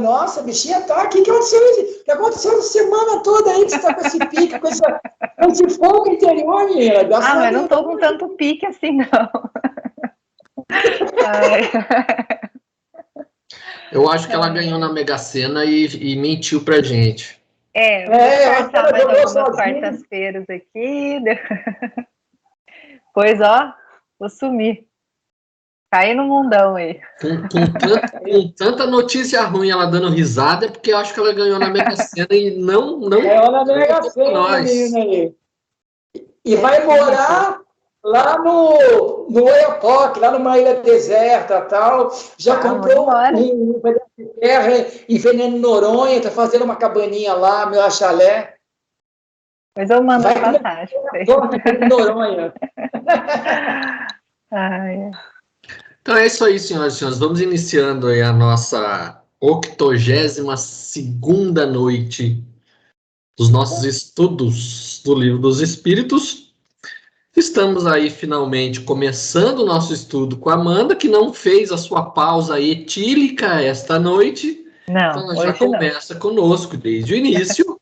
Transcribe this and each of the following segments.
nossa, bichinha tá aqui, o que aconteceu? O que aconteceu essa semana toda aí que você tá com esse pique, com esse fogo interior, menina? Mas não tô com tanto pique assim, não. Eu acho que ela ganhou na Mega Sena e mentiu pra gente. Vou disfarçar mais algumas quartas-feiras aqui. Pois, vou sumir. Cair no mundão aí. Com tanta notícia ruim ela dando risada, é porque eu acho que ela ganhou na Mega Sena e não ganhou na Mega Sena, menina aí. E vai morar lá no Oiapoque, lá numa ilha deserta e tal. Já comprou um pedaço de terra em Veneno Noronha, tá fazendo uma cabaninha lá, meu chalé. Mas eu mando a passagem. Noronha. Então é isso aí, senhoras e senhores. Vamos iniciando aí a nossa 82ª noite dos nossos estudos do Livro dos Espíritos. Estamos aí finalmente começando o nosso estudo com a Amanda, que não fez a sua pausa etílica esta noite. Não, então ela já começa conosco desde o início.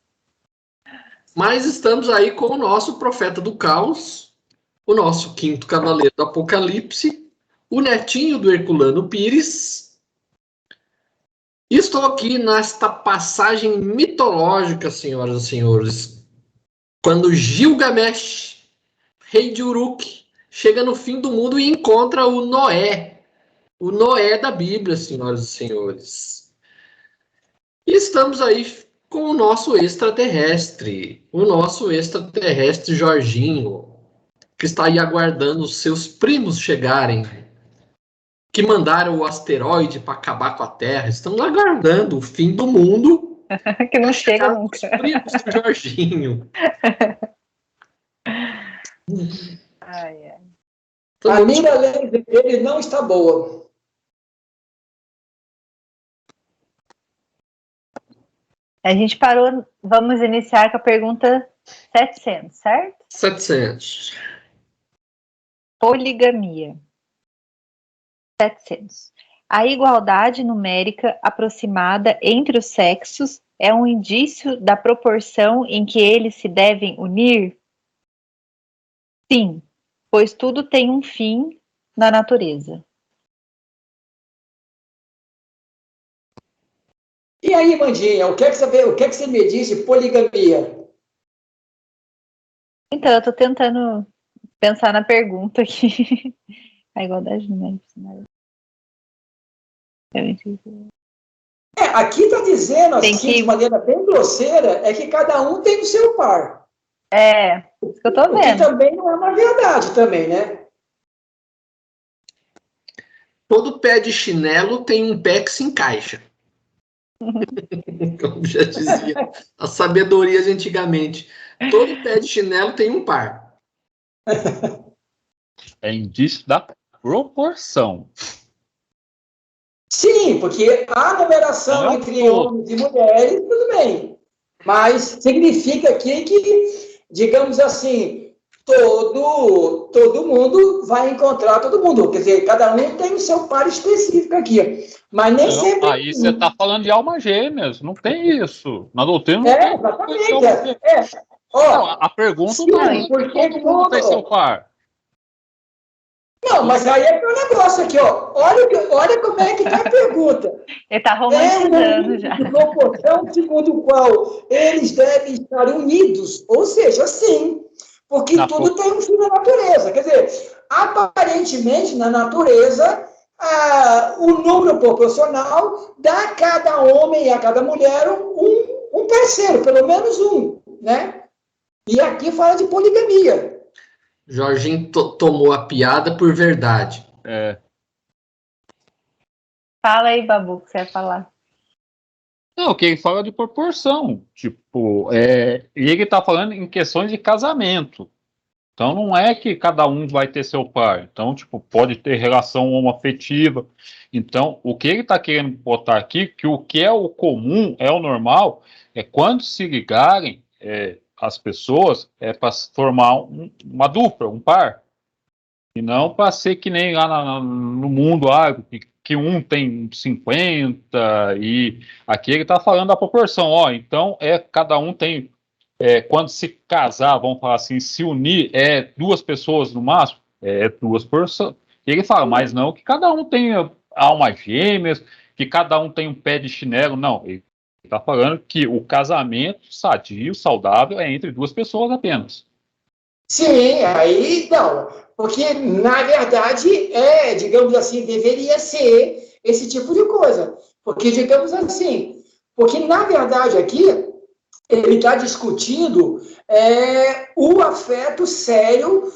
Mas estamos aí com o nosso profeta do caos, o nosso quinto cavaleiro do Apocalipse, o netinho do Herculano Pires. E estou aqui nesta passagem mitológica, senhoras e senhores, quando Gilgamesh, rei de Uruk, chega no fim do mundo e encontra o Noé da Bíblia, senhoras e senhores. E estamos aí com o nosso extraterrestre Jorginho, que está aí aguardando os seus primos chegarem, que mandaram o asteroide para acabar com a Terra. Estamos aguardando o fim do mundo. Que não chega nunca. Os primos do Jorginho. A mira laser dele não está boa. A gente parou, vamos iniciar com a pergunta 700, certo? 700. Poligamia. 700. A igualdade numérica aproximada entre os sexos é um indício da proporção em que eles se devem unir? Sim, pois tudo tem um fim na natureza. E aí, Mandinha, o que é que você me diz de poligamia? Então, eu estou tentando pensar na pergunta aqui. A igualdade numérica. Aqui está dizendo, assim, de maneira bem grosseira, é que cada um tem o seu par. Isso que eu estou vendo. O que também não é uma verdade também, né? Todo pé de chinelo tem um pé que se encaixa. Como já dizia a sabedoria de antigamente. Todo pé de chinelo tem um par. É indício da proporção. Sim, porque a numeração entre homens e mulheres, tudo bem. Mas significa aqui que, digamos assim, todo mundo vai encontrar todo mundo. Quer dizer, cada um tem o seu par específico aqui. Mas nem sempre... Aí você está falando de almas gêmeas. Não tem isso. Na doutrina não tem. Exatamente. Não, a pergunta não é porque todo mundo tem seu par. Não, mas aí é meu negócio aqui, ó. Olha como é que tá a pergunta. Ele tá romantizando já. De proporção segundo o qual eles devem estar unidos. Ou seja, sim. Porque tudo tem um fim na natureza. Quer dizer, aparentemente, na natureza, o número proporcional dá a cada homem e a cada mulher um parceiro, pelo menos um, né? E aqui fala de poligamia. Jorginho tomou a piada por verdade. Fala aí, Babu, que você vai falar. Não, que ele fala de proporção. Tipo, e ele tá falando em questões de casamento. Então não é que cada um vai ter seu par. Então, tipo, pode ter relação homoafetiva. Então, o que ele tá querendo botar aqui, que o que é o comum, é o normal, é quando se ligarem as pessoas, para formar uma dupla, um par. E não para ser que nem lá no mundo que um tem 50 e aqui ele está falando da proporção. Ó, então cada um tem, quando se casar, vamos falar assim, se unir, duas pessoas no máximo, duas pessoas. Ele fala, mas não que cada um tenha almas gêmeas, que cada um tem um pé de chinelo, não. Ele está falando que o casamento sadio, saudável, é entre duas pessoas apenas. Sim, aí não, porque na verdade digamos assim, deveria ser esse tipo de coisa. Porque, digamos assim, porque na verdade aqui ele está discutindo o afeto sério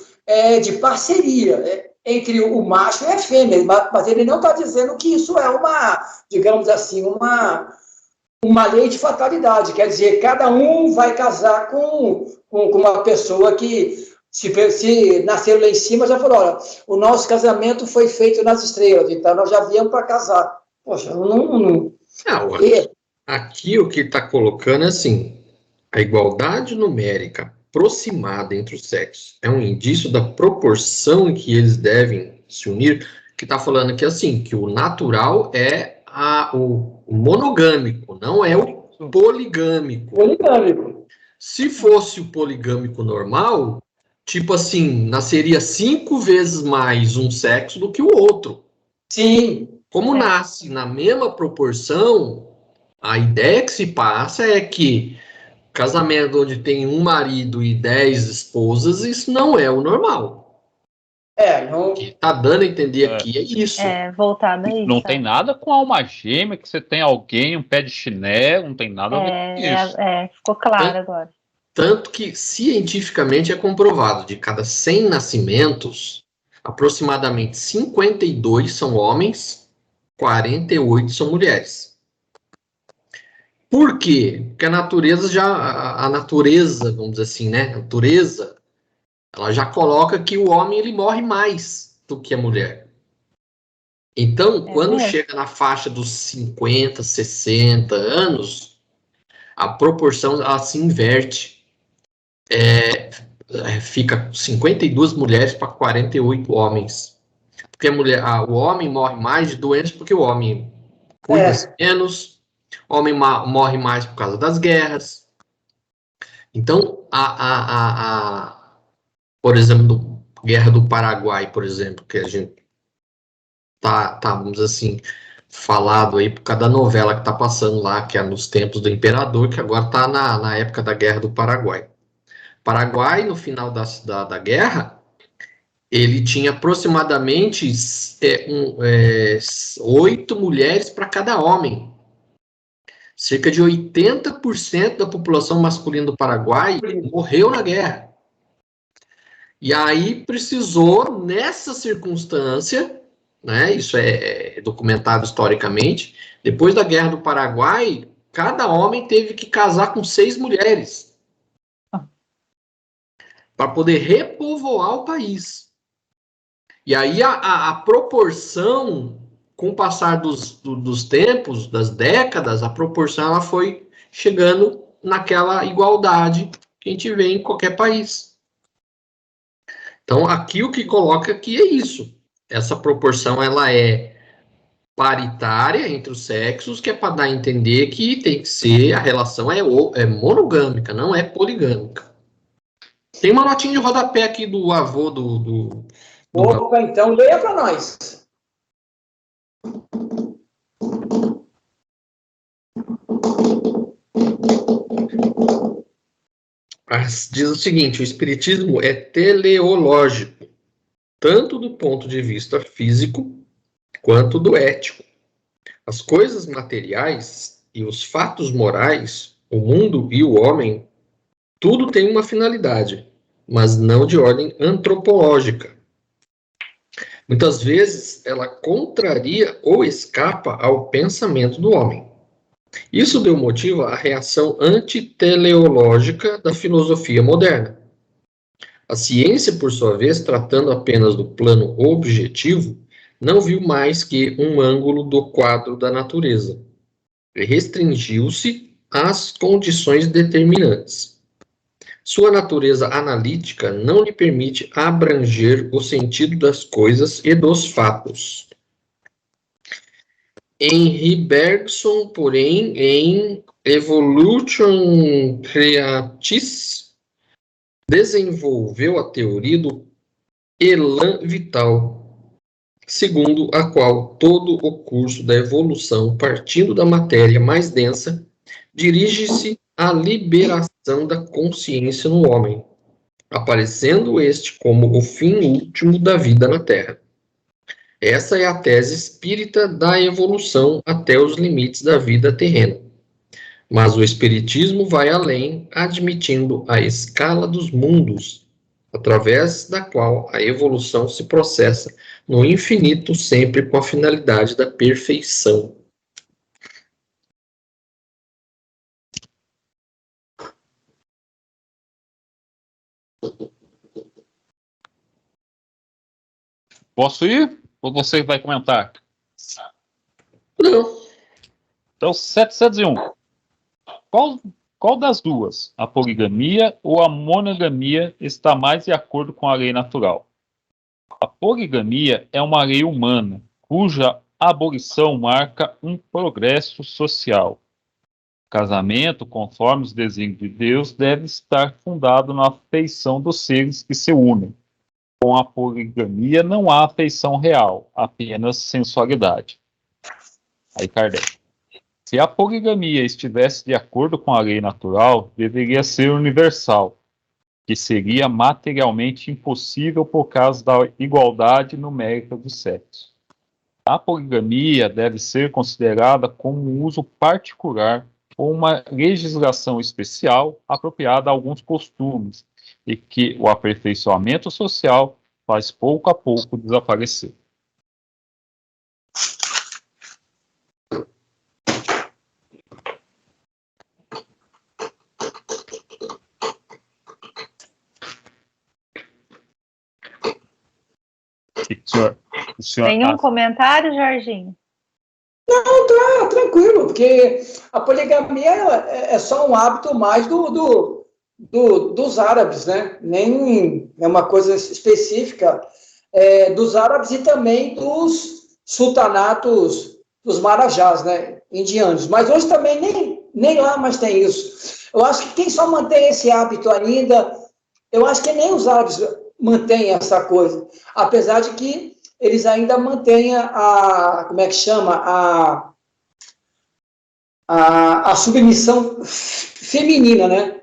de parceria entre o macho e a fêmea, mas ele não está dizendo que isso é uma, digamos assim, uma lei de fatalidade, quer dizer, cada um vai casar com uma pessoa que, se nasceu lá em cima, já falou, olha, o nosso casamento foi feito nas estrelas, então nós já viemos para casar. Poxa, não... Aqui o que está colocando é assim, a igualdade numérica aproximada entre os sexos é um indício da proporção em que eles devem se unir, que está falando que assim, que o natural é o monogâmico, não é o poligâmico. Poligâmico. Se fosse o poligâmico normal, tipo assim, nasceria 5 vezes mais um sexo do que o outro. Sim. Como nasce na mesma proporção, a ideia que se passa é que casamento onde tem um marido e 10 esposas, isso não é o normal. Não... O que está dando a entender aqui é isso. Voltado a isso. Não tem nada com alma gêmea, que você tem alguém, um pé de chinelo, não tem nada a ver com isso. Ficou claro agora. Tanto que, cientificamente, é comprovado, de cada 100 nascimentos, aproximadamente 52 são homens, 48 são mulheres. Por quê? Porque a natureza, vamos dizer assim, né? A natureza, ela já coloca que o homem ele morre mais do que a mulher. Então, quando chega na faixa dos 50, 60 anos, a proporção ela se inverte. Fica 52 mulheres para 48 homens. Porque o homem morre mais de doenças porque o homem cuida menos. O homem morre mais por causa das guerras. Então, por exemplo, Guerra do Paraguai, por exemplo, que a gente vamos dizer assim, falado aí por causa da novela que está passando lá, que é nos tempos do imperador, que agora está na época da Guerra do Paraguai. Paraguai, no final da guerra, ele tinha aproximadamente 8 mulheres para cada homem. Cerca de 80% da população masculina do Paraguai morreu na guerra. E aí precisou, nessa circunstância, né, isso é documentado historicamente, depois da Guerra do Paraguai, cada homem teve que casar com 6 mulheres para poder repovoar o país. E aí a proporção, com o passar dos tempos, das décadas, a proporção ela foi chegando naquela igualdade que a gente vê em qualquer país. Então, aqui o que coloca aqui é isso. Essa proporção ela é paritária entre os sexos, que é para dar a entender que tem que ser, a relação é monogâmica, não é poligâmica. Tem uma notinha de rodapé aqui do avô do Opa, então leia para nós. Diz o seguinte: o espiritismo é teleológico, tanto do ponto de vista físico quanto do ético. As coisas materiais e os fatos morais, o mundo e o homem, tudo tem uma finalidade, mas não de ordem antropológica. Muitas vezes ela contraria ou escapa ao pensamento do homem. Isso deu motivo à reação antiteleológica da filosofia moderna. A ciência, por sua vez, tratando apenas do plano objetivo, não viu mais que um ângulo do quadro da natureza. Restringiu-se às condições determinantes. Sua natureza analítica não lhe permite abranger o sentido das coisas e dos fatos. Henri Bergson, porém, em Evolution Creatis, desenvolveu a teoria do elan vital, segundo a qual todo o curso da evolução, partindo da matéria mais densa, dirige-se à liberação da consciência no homem, aparecendo este como o fim último da vida na Terra. Essa é a tese espírita da evolução até os limites da vida terrena. Mas o espiritismo vai além, admitindo a escala dos mundos, através da qual a evolução se processa no infinito, sempre com a finalidade da perfeição. Posso ir? Ou você vai comentar? Não. Então, 701. Qual das duas, a poligamia ou a monogamia, está mais de acordo com a lei natural? A poligamia é uma lei humana, cuja abolição marca um progresso social. O casamento, conforme os desígnios de Deus, deve estar fundado na afeição dos seres que se unem. Com a poligamia não há afeição real, apenas sensualidade. Aí Kardec. Se a poligamia estivesse de acordo com a lei natural, deveria ser universal, que seria materialmente impossível por causa da igualdade numérica dos sexos. A poligamia deve ser considerada como um uso particular ou uma legislação especial apropriada a alguns costumes, e que o aperfeiçoamento social faz pouco a pouco desaparecer. O senhor Nenhum comentário, Jorginho? Não, tá tranquilo, porque a poligamia é só um hábito mais dos árabes, né? Nem é uma coisa específica dos árabes e também dos sultanatos, dos marajás, né? Indianos. Mas hoje também nem lá mais tem isso. Eu acho que quem só mantém esse hábito ainda, eu acho que nem os árabes mantêm essa coisa, apesar de que eles ainda mantêm como é que chama? A submissão feminina, né?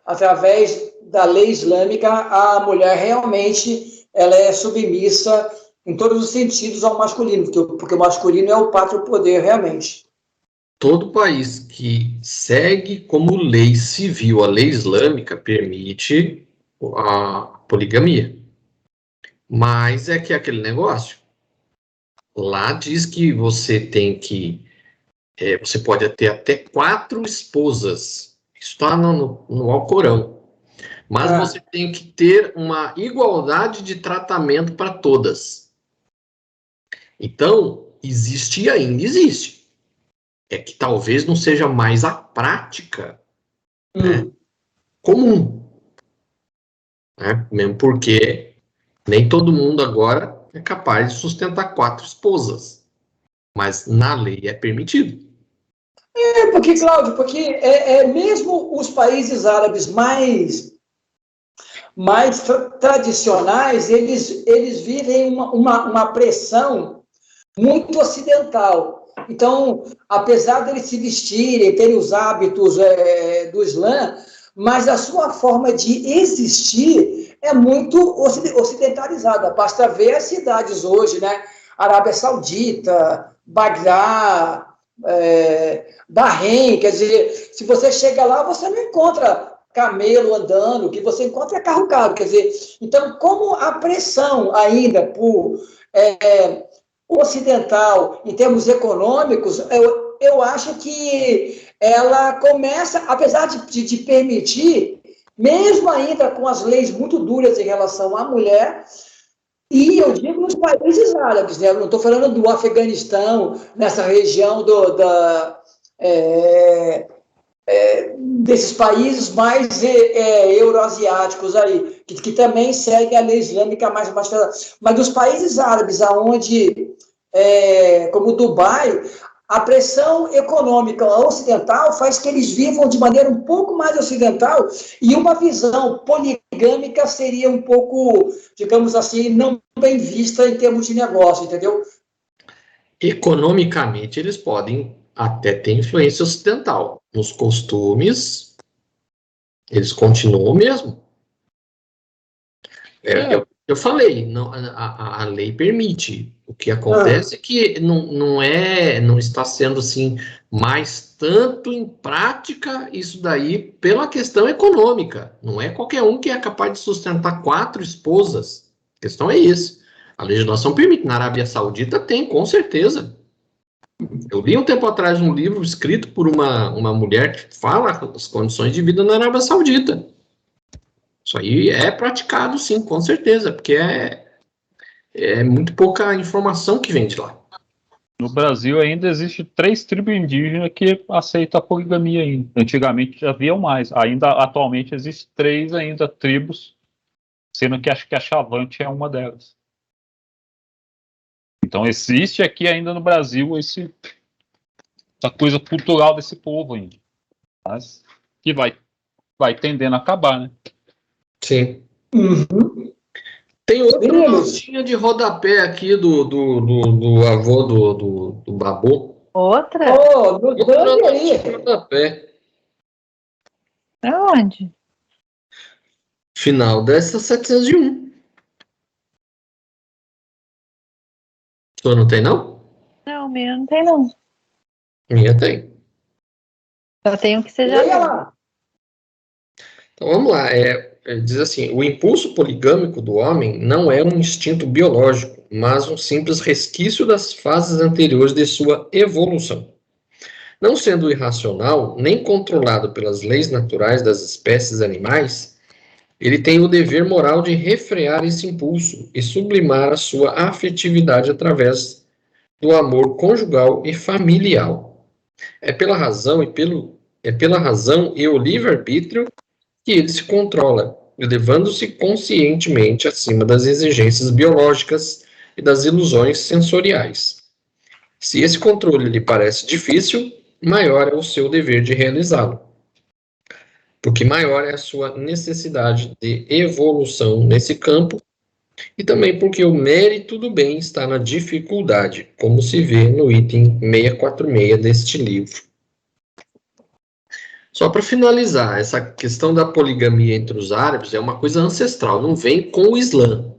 Através da lei islâmica, a mulher realmente ela é submissa em todos os sentidos ao masculino, porque o masculino é o pátrio poder, realmente. Todo país que segue como lei civil a lei islâmica permite a poligamia. Mas é que é aquele negócio. Lá diz que você tem que... você pode ter até 4 esposas. Isso está no Alcorão. Mas você tem que ter uma igualdade de tratamento para todas. Então, existe e ainda existe. É que talvez não seja mais a prática né, comum. Né? Mesmo porque nem todo mundo agora é capaz de sustentar 4 esposas. Mas na lei é permitido. Porque, Cláudio, porque mesmo os países árabes mais tradicionais, eles vivem uma pressão muito ocidental. Então, apesar deles se vestirem, terem os hábitos do Islã, mas a sua forma de existir é muito ocidentalizada. Basta ver as cidades hoje, né? Arábia Saudita, Bagdá, Bahrein, quer dizer, se você chega lá, você não encontra camelo andando, o que você encontra é carro caro, quer dizer, então, como a pressão ainda por ocidental, em termos econômicos, eu acho que ela começa, apesar de permitir, mesmo ainda com as leis muito duras em relação à mulher, e eu digo nos países árabes, né? Eu não estou falando do Afeganistão, nessa região desses países mais euroasiáticos aí, que também seguem a lei islâmica mais pesada. Mas dos países árabes, aonde, como Dubai, a pressão econômica ocidental faz que eles vivam de maneira um pouco mais ocidental, e uma visão poligâmica seria um pouco, digamos assim, não bem vista em termos de negócio, entendeu? Economicamente, eles podem até ter influência ocidental. Nos costumes, eles continuam mesmo. Eu falei, não, a lei permite. O que acontece é que não está sendo assim mais tanto em prática isso daí pela questão econômica. Não é qualquer um que é capaz de sustentar 4 esposas. A questão é isso. A legislação permite. Na Arábia Saudita tem, com certeza. Eu li um tempo atrás um livro escrito por uma mulher que fala as condições de vida na Arábia Saudita. Isso aí é praticado, sim, com certeza, porque é muito pouca informação que vem de lá. No Brasil ainda existe 3 tribos indígenas que aceitam a poligamia ainda. Antigamente já haviam mais. Ainda atualmente existem 3 ainda tribos, sendo que acho que a Chavante é uma delas. Então existe aqui ainda no Brasil essa coisa cultural desse povo ainda. Mas que vai tendendo a acabar, né? Sim. Uhum. Tem outra notinha de rodapé aqui do avô do Babu. Outra? Outra notinha de rodapé. Aonde? Final dessa 701. O senhor não tem, não? Não, minha não tem, não. Minha tem. Eu tenho que seja lá. Então vamos lá. Diz assim: o impulso poligâmico do homem não é um instinto biológico, mas um simples resquício das fases anteriores de sua evolução. Não sendo irracional, nem controlado pelas leis naturais das espécies animais, ele tem o dever moral de refrear esse impulso e sublimar a sua afetividade através do amor conjugal e familiar. É pela razão e o livre-arbítrio que ele se controla, elevando-se conscientemente acima das exigências biológicas e das ilusões sensoriais. Se esse controle lhe parece difícil, maior é o seu dever de realizá-lo, porque maior é a sua necessidade de evolução nesse campo, e também porque o mérito do bem está na dificuldade, como se vê no item 646 deste livro. Só para finalizar, essa questão da poligamia entre os árabes é uma coisa ancestral, não vem com o Islã,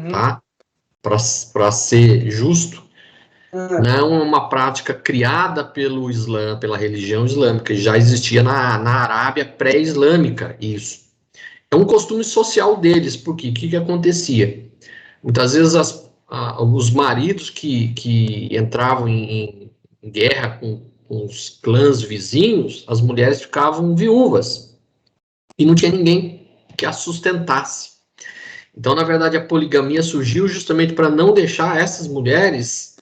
tá? Para ser justo, não é uma prática criada pelo Islã, pela religião islâmica, já existia na Arábia pré-islâmica isso. É um costume social deles, porque o que acontecia? Muitas vezes os maridos que entravam em guerra com os clãs vizinhos, as mulheres ficavam viúvas e não tinha ninguém que as sustentasse. Então, na verdade, a poligamia surgiu justamente para não deixar essas mulheres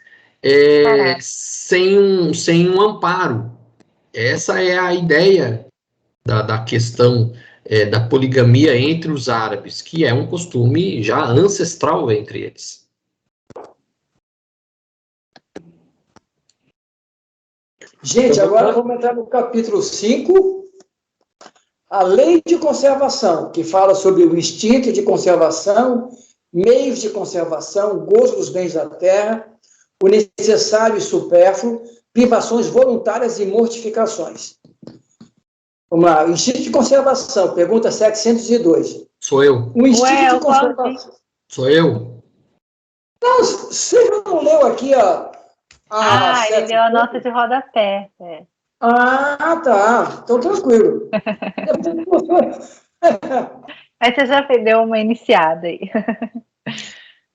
sem um amparo. Essa é a ideia da questão da poligamia entre os árabes, que é um costume já ancestral entre eles. Gente, agora vamos entrar no capítulo 5, a lei de conservação, que fala sobre o instinto de conservação, meios de conservação, gozo dos bens da terra, o necessário e supérfluo, privações voluntárias e mortificações. Vamos lá, o instinto de conservação, pergunta 702. Sou eu. O instinto de conservação. Sou eu. Não, você não leu aqui, ó. Ele deu a nota de rodapé. Tá. Então, tranquilo. Aí você já deu uma iniciada aí.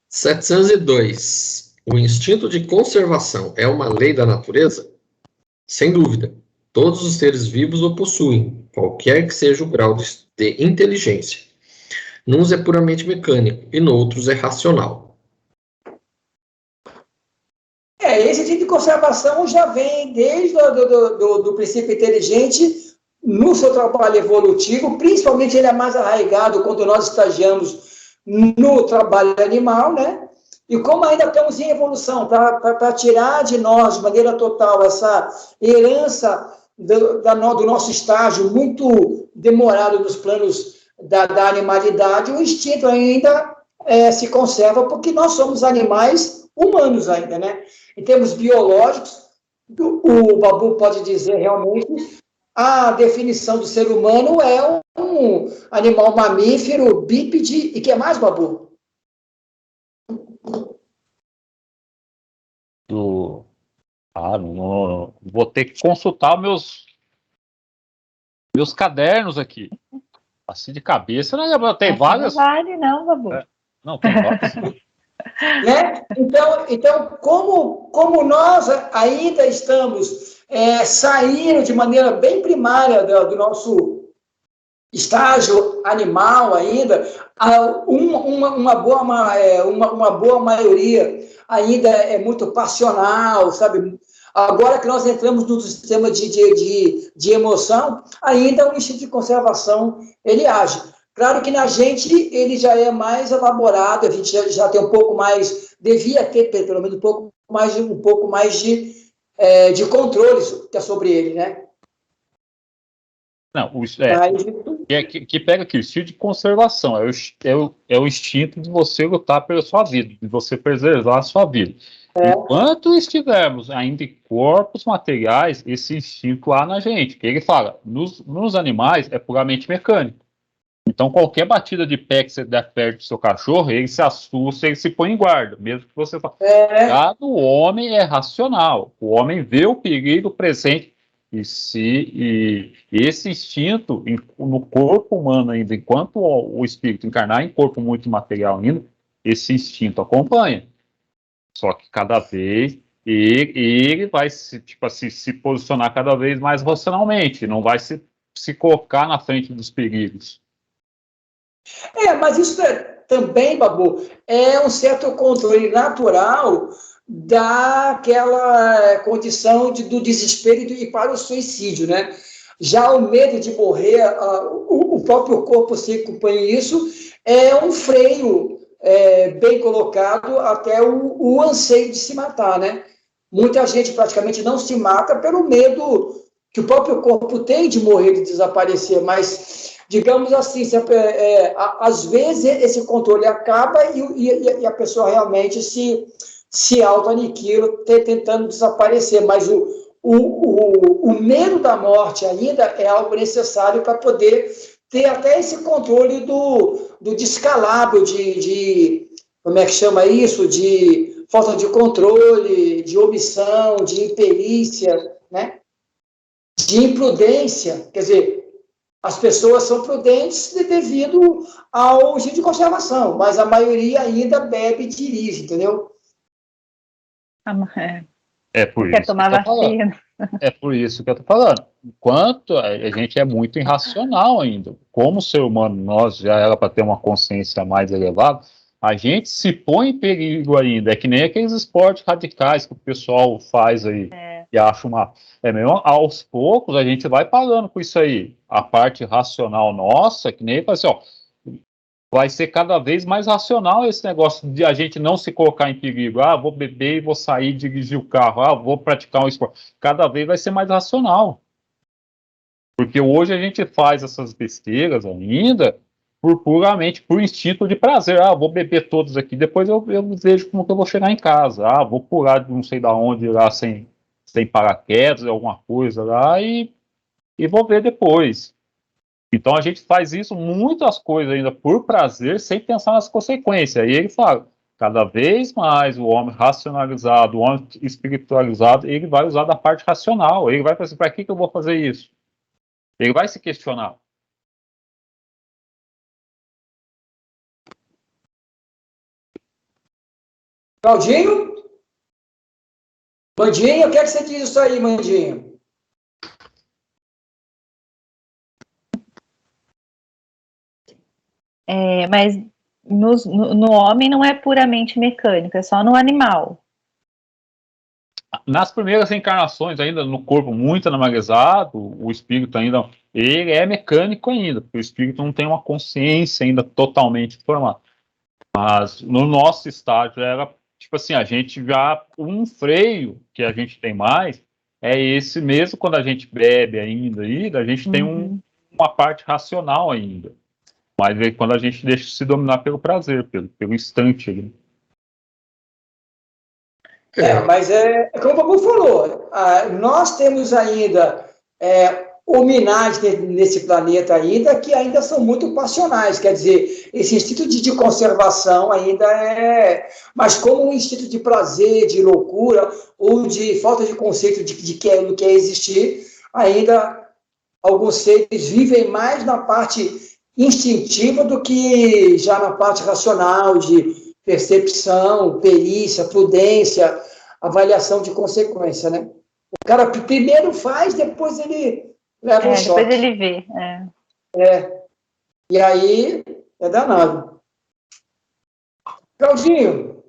702. O instinto de conservação é uma lei da natureza? Sem dúvida. Todos os seres vivos o possuem, qualquer que seja o grau de inteligência. Nuns é puramente mecânico e noutros é racional. Esse tipo de conservação já vem desde do princípio inteligente no seu trabalho evolutivo, principalmente ele é mais arraigado quando nós estagiamos no trabalho animal, né? E como ainda estamos em evolução, para tirar de nós, de maneira total, essa herança do nosso estágio muito demorado nos planos da animalidade, o instinto ainda se conserva, porque nós somos animais humanos ainda, né? Em termos biológicos, o Babu pode dizer realmente, a definição do ser humano é um animal mamífero, bípede, e que mais, Babu? Vou ter que consultar meus cadernos aqui. Assim de cabeça, não lembro. Tem várias. Não vale, não, Babu. Não, tem várias. Né? Então como nós ainda estamos saindo de maneira bem primária do nosso estágio animal ainda, uma boa maioria ainda é muito passional, sabe? Agora que nós entramos no sistema de emoção, ainda o instinto de conservação, ele age. Claro que na gente ele já é mais elaborado, a gente já tem um pouco mais, devia ter pelo menos um pouco mais de controle sobre ele, né? Não, que pega aqui, o instinto de conservação, é o instinto de você lutar pela sua vida, de você preservar a sua vida. Enquanto estivermos ainda em corpos materiais, esse instinto há na gente, que ele fala, nos animais é puramente mecânico. Então, qualquer batida de pé que você der perto do seu cachorro, ele se assusta, ele se põe em guarda, mesmo que você fale. O homem é racional, o homem vê o perigo presente. E esse instinto no corpo humano ainda, enquanto o espírito encarnar em corpo muito material ainda, esse instinto acompanha. Só que cada vez ele vai se posicionar cada vez mais racionalmente, não vai se colocar na frente dos perigos. Mas isso também, Babu, é um certo controle natural daquela condição do desespero e para o suicídio, né? Já o medo de morrer, o próprio corpo se acompanha isso, é um freio bem colocado até o anseio de se matar, né? Muita gente praticamente não se mata pelo medo que o próprio corpo tem de morrer, de desaparecer, mas, digamos assim, às vezes esse controle acaba e a pessoa realmente se auto-aniquila, tentando desaparecer, mas o medo da morte ainda é algo necessário para poder ter até esse controle do descalabro, como é que chama isso? De falta de controle, de omissão, de imperícia, né? De imprudência. Quer dizer, as pessoas são prudentes devido ao instinto de conservação, mas a maioria ainda bebe e dirige, entendeu? É por isso. Quer tomar vacina. É por isso que eu estou falando. Enquanto a gente é muito irracional ainda. Como ser humano, nós já era para ter uma consciência mais elevada, a gente se põe em perigo ainda. É que nem aqueles esportes radicais que o pessoal faz aí e acha uma. Mesmo aos poucos a gente vai pagando com isso aí. A parte racional nossa, que nem assim, ó. Vai ser cada vez mais racional esse negócio de a gente não se colocar em perigo. Vou beber e vou sair e dirigir o carro. Vou praticar um esporte. Cada vez vai ser mais racional. Porque hoje a gente faz essas besteiras ainda puramente por instinto de prazer. Vou beber todos aqui, depois eu vejo como que eu vou chegar em casa. Vou pular de não sei da onde lá sem paraquedas, alguma coisa lá e vou ver depois. Então a gente faz isso, muitas coisas ainda por prazer, sem pensar nas consequências. E ele fala, cada vez mais o homem racionalizado, o homem espiritualizado, ele vai usar da parte racional. Ele vai pensar, para que eu vou fazer isso? Ele vai se questionar. Claudinho? Mandinho, o que é que você diz isso aí, Mandinho? Mas no homem não é puramente mecânico, é só no animal. nas primeiras reencarnações, ainda no corpo muito animalizado, o espírito ainda, ele é mecânico ainda, porque o espírito não tem uma consciência ainda totalmente formada. Mas no nosso estágio era, tipo assim, a gente já, um freio que a gente tem mais, é esse mesmo quando a gente bebe ainda, a gente tem uma parte racional ainda. Mas é quando a gente deixa se dominar pelo prazer, pelo instante ali. Mas como o Babu falou, nós temos ainda homenagens nesse planeta ainda que ainda são muito passionais, quer dizer, esse instinto de conservação ainda mas como um instinto de prazer, de loucura, ou de falta de conceito do que é existir, ainda alguns seres vivem mais na parte instintiva do que já na parte racional, de percepção, perícia, prudência, avaliação de consequência, né? O cara primeiro faz, depois ele leva um choque. Depois ele vê. E aí é danado. Claudinho.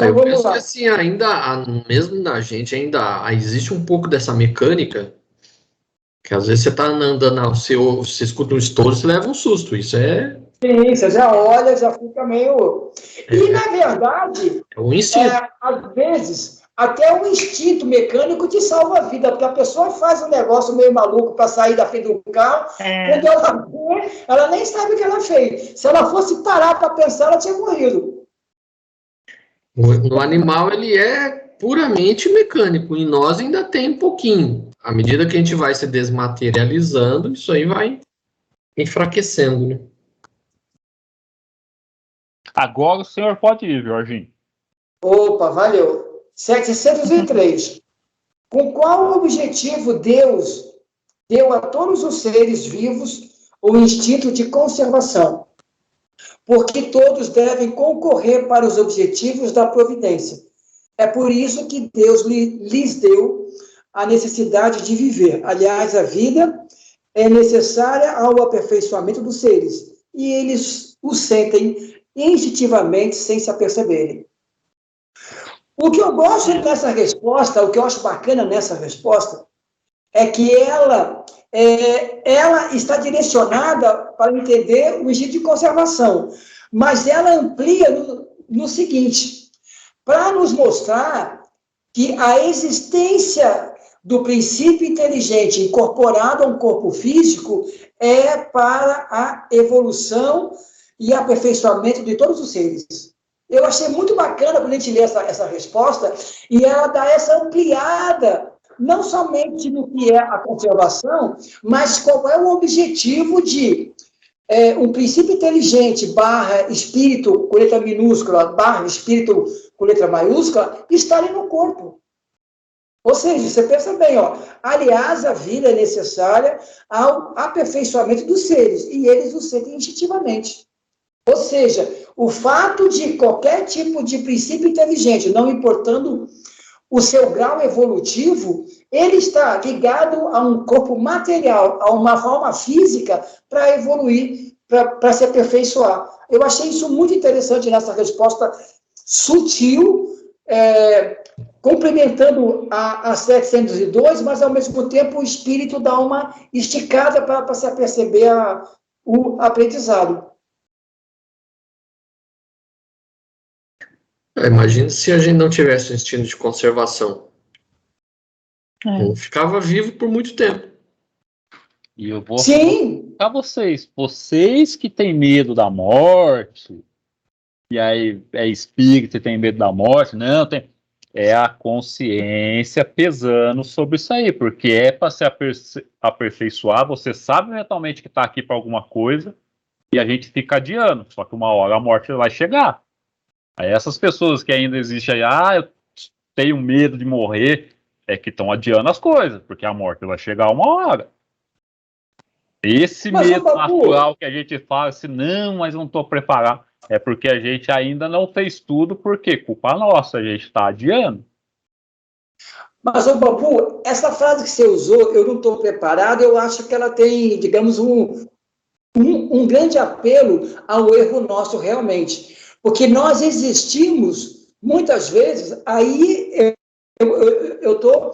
Eu penso que assim, ainda, mesmo na gente, ainda existe um pouco dessa mecânica, que às vezes você tá andando, você escuta um estouro, você leva um susto, isso é... Sim, você já olha, já fica meio... E, na verdade, é um instinto. Às vezes, até o instinto mecânico te salva a vida, porque a pessoa faz um negócio meio maluco para sair da frente do carro, quando ela vê, ela nem sabe o que ela fez. Se ela fosse parar para pensar, ela tinha morrido. No animal, ele é puramente mecânico, em nós ainda tem um pouquinho. À medida que a gente vai se desmaterializando, isso aí vai enfraquecendo, né? Agora o senhor pode ir, Jorginho. Opa, valeu. 703. Com qual objetivo Deus deu a todos os seres vivos o instinto de conservação? Porque todos devem concorrer para os objetivos da providência. É por isso que Deus lhes deu a necessidade de viver. Aliás, a vida é necessária ao aperfeiçoamento dos seres, e eles o sentem instintivamente sem se aperceberem. O que eu gosto nessa resposta, o que eu acho bacana nessa resposta, é que ela está direcionada para entender o instinto de conservação, mas ela amplia no seguinte, para nos mostrar que a existência do princípio inteligente incorporado a um corpo físico é para a evolução e aperfeiçoamento de todos os seres. Eu achei muito bacana quando a gente lê essa resposta, e ela dá essa ampliada, não somente no que é a conservação, mas qual é o objetivo de um princípio inteligente / espírito com letra minúscula / espírito com letra maiúscula estarem no corpo. Ou seja, você pensa bem, aliás, a vida é necessária ao aperfeiçoamento dos seres, e eles o sentem instintivamente. Ou seja, o fato de qualquer tipo de princípio inteligente, não importando o seu grau evolutivo, ele está ligado a um corpo material, a uma forma física para evoluir, para se aperfeiçoar. Eu achei isso muito interessante nessa resposta sutil, complementando a 702, mas ao mesmo tempo o espírito dá uma esticada para se aperceber o aprendizado. Imagina se a gente não tivesse um instinto de conservação. Eu ficava vivo por muito tempo. E eu vou Sim. Para vocês que têm medo da morte, e aí é espírito e tem medo da morte, não, é a consciência pesando sobre isso aí, porque é para se aperfeiçoar, você sabe mentalmente que está aqui para alguma coisa, e a gente fica adiando, só que uma hora a morte vai chegar. Aí essas pessoas que ainda existem aí, eu tenho medo de morrer, é que estão adiando as coisas, porque a morte vai chegar uma hora. Esse medo natural que a gente fala assim, não, mas não estou preparado, é porque a gente ainda não fez tudo, porque culpa nossa, a gente está adiando. Mas, Babu, essa frase que você usou, eu não estou preparado, eu acho que ela tem, digamos, um grande apelo ao erro nosso realmente. Porque nós existimos muitas vezes, aí eu estou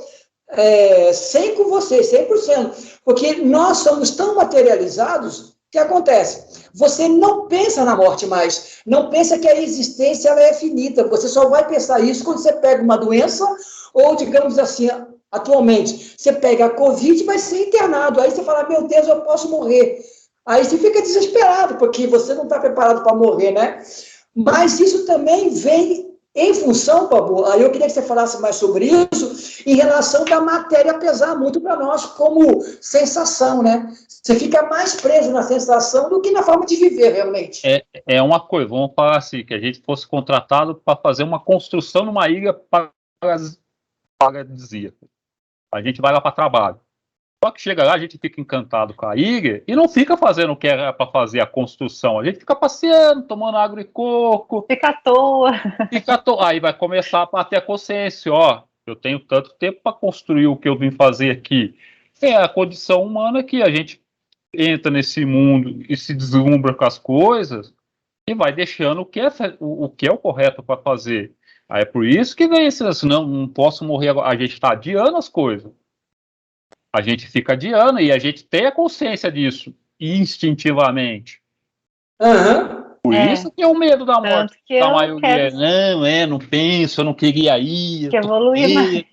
100 com você, 100%, porque nós somos tão materializados que acontece. Você não pensa na morte mais, não pensa que a existência ela é finita, você só vai pensar isso quando você pega uma doença, ou digamos assim, atualmente, você pega a Covid e vai ser internado, aí você fala, meu Deus, eu posso morrer. Aí você fica desesperado, porque você não está preparado para morrer, né? Mas isso também vem em função, Babu, aí eu queria que você falasse mais sobre isso, em relação da matéria pesar muito para nós como sensação, né? Você fica mais preso na sensação do que na forma de viver, realmente. É uma coisa, vamos falar assim, que a gente fosse contratado para fazer uma construção numa ilha paradisíaca. A gente vai lá para trabalho. Só que chega lá, a gente fica encantado com a ilha e não fica fazendo o que era para fazer a construção. A gente fica passeando, tomando água de coco. Fica à toa. Aí vai começar a bater a consciência, ó. Eu tenho tanto tempo para construir o que eu vim fazer aqui. É a condição humana que a gente entra nesse mundo e se deslumbra com as coisas e vai deixando o que é o correto para fazer. Aí é por isso que vem esse assim, não posso morrer agora. A gente está adiando as coisas. A gente fica adiando e a gente tem a consciência disso instintivamente. Por isso que é o medo da morte. Da maioria. Não penso, eu não queria ir. Que evoluir mais.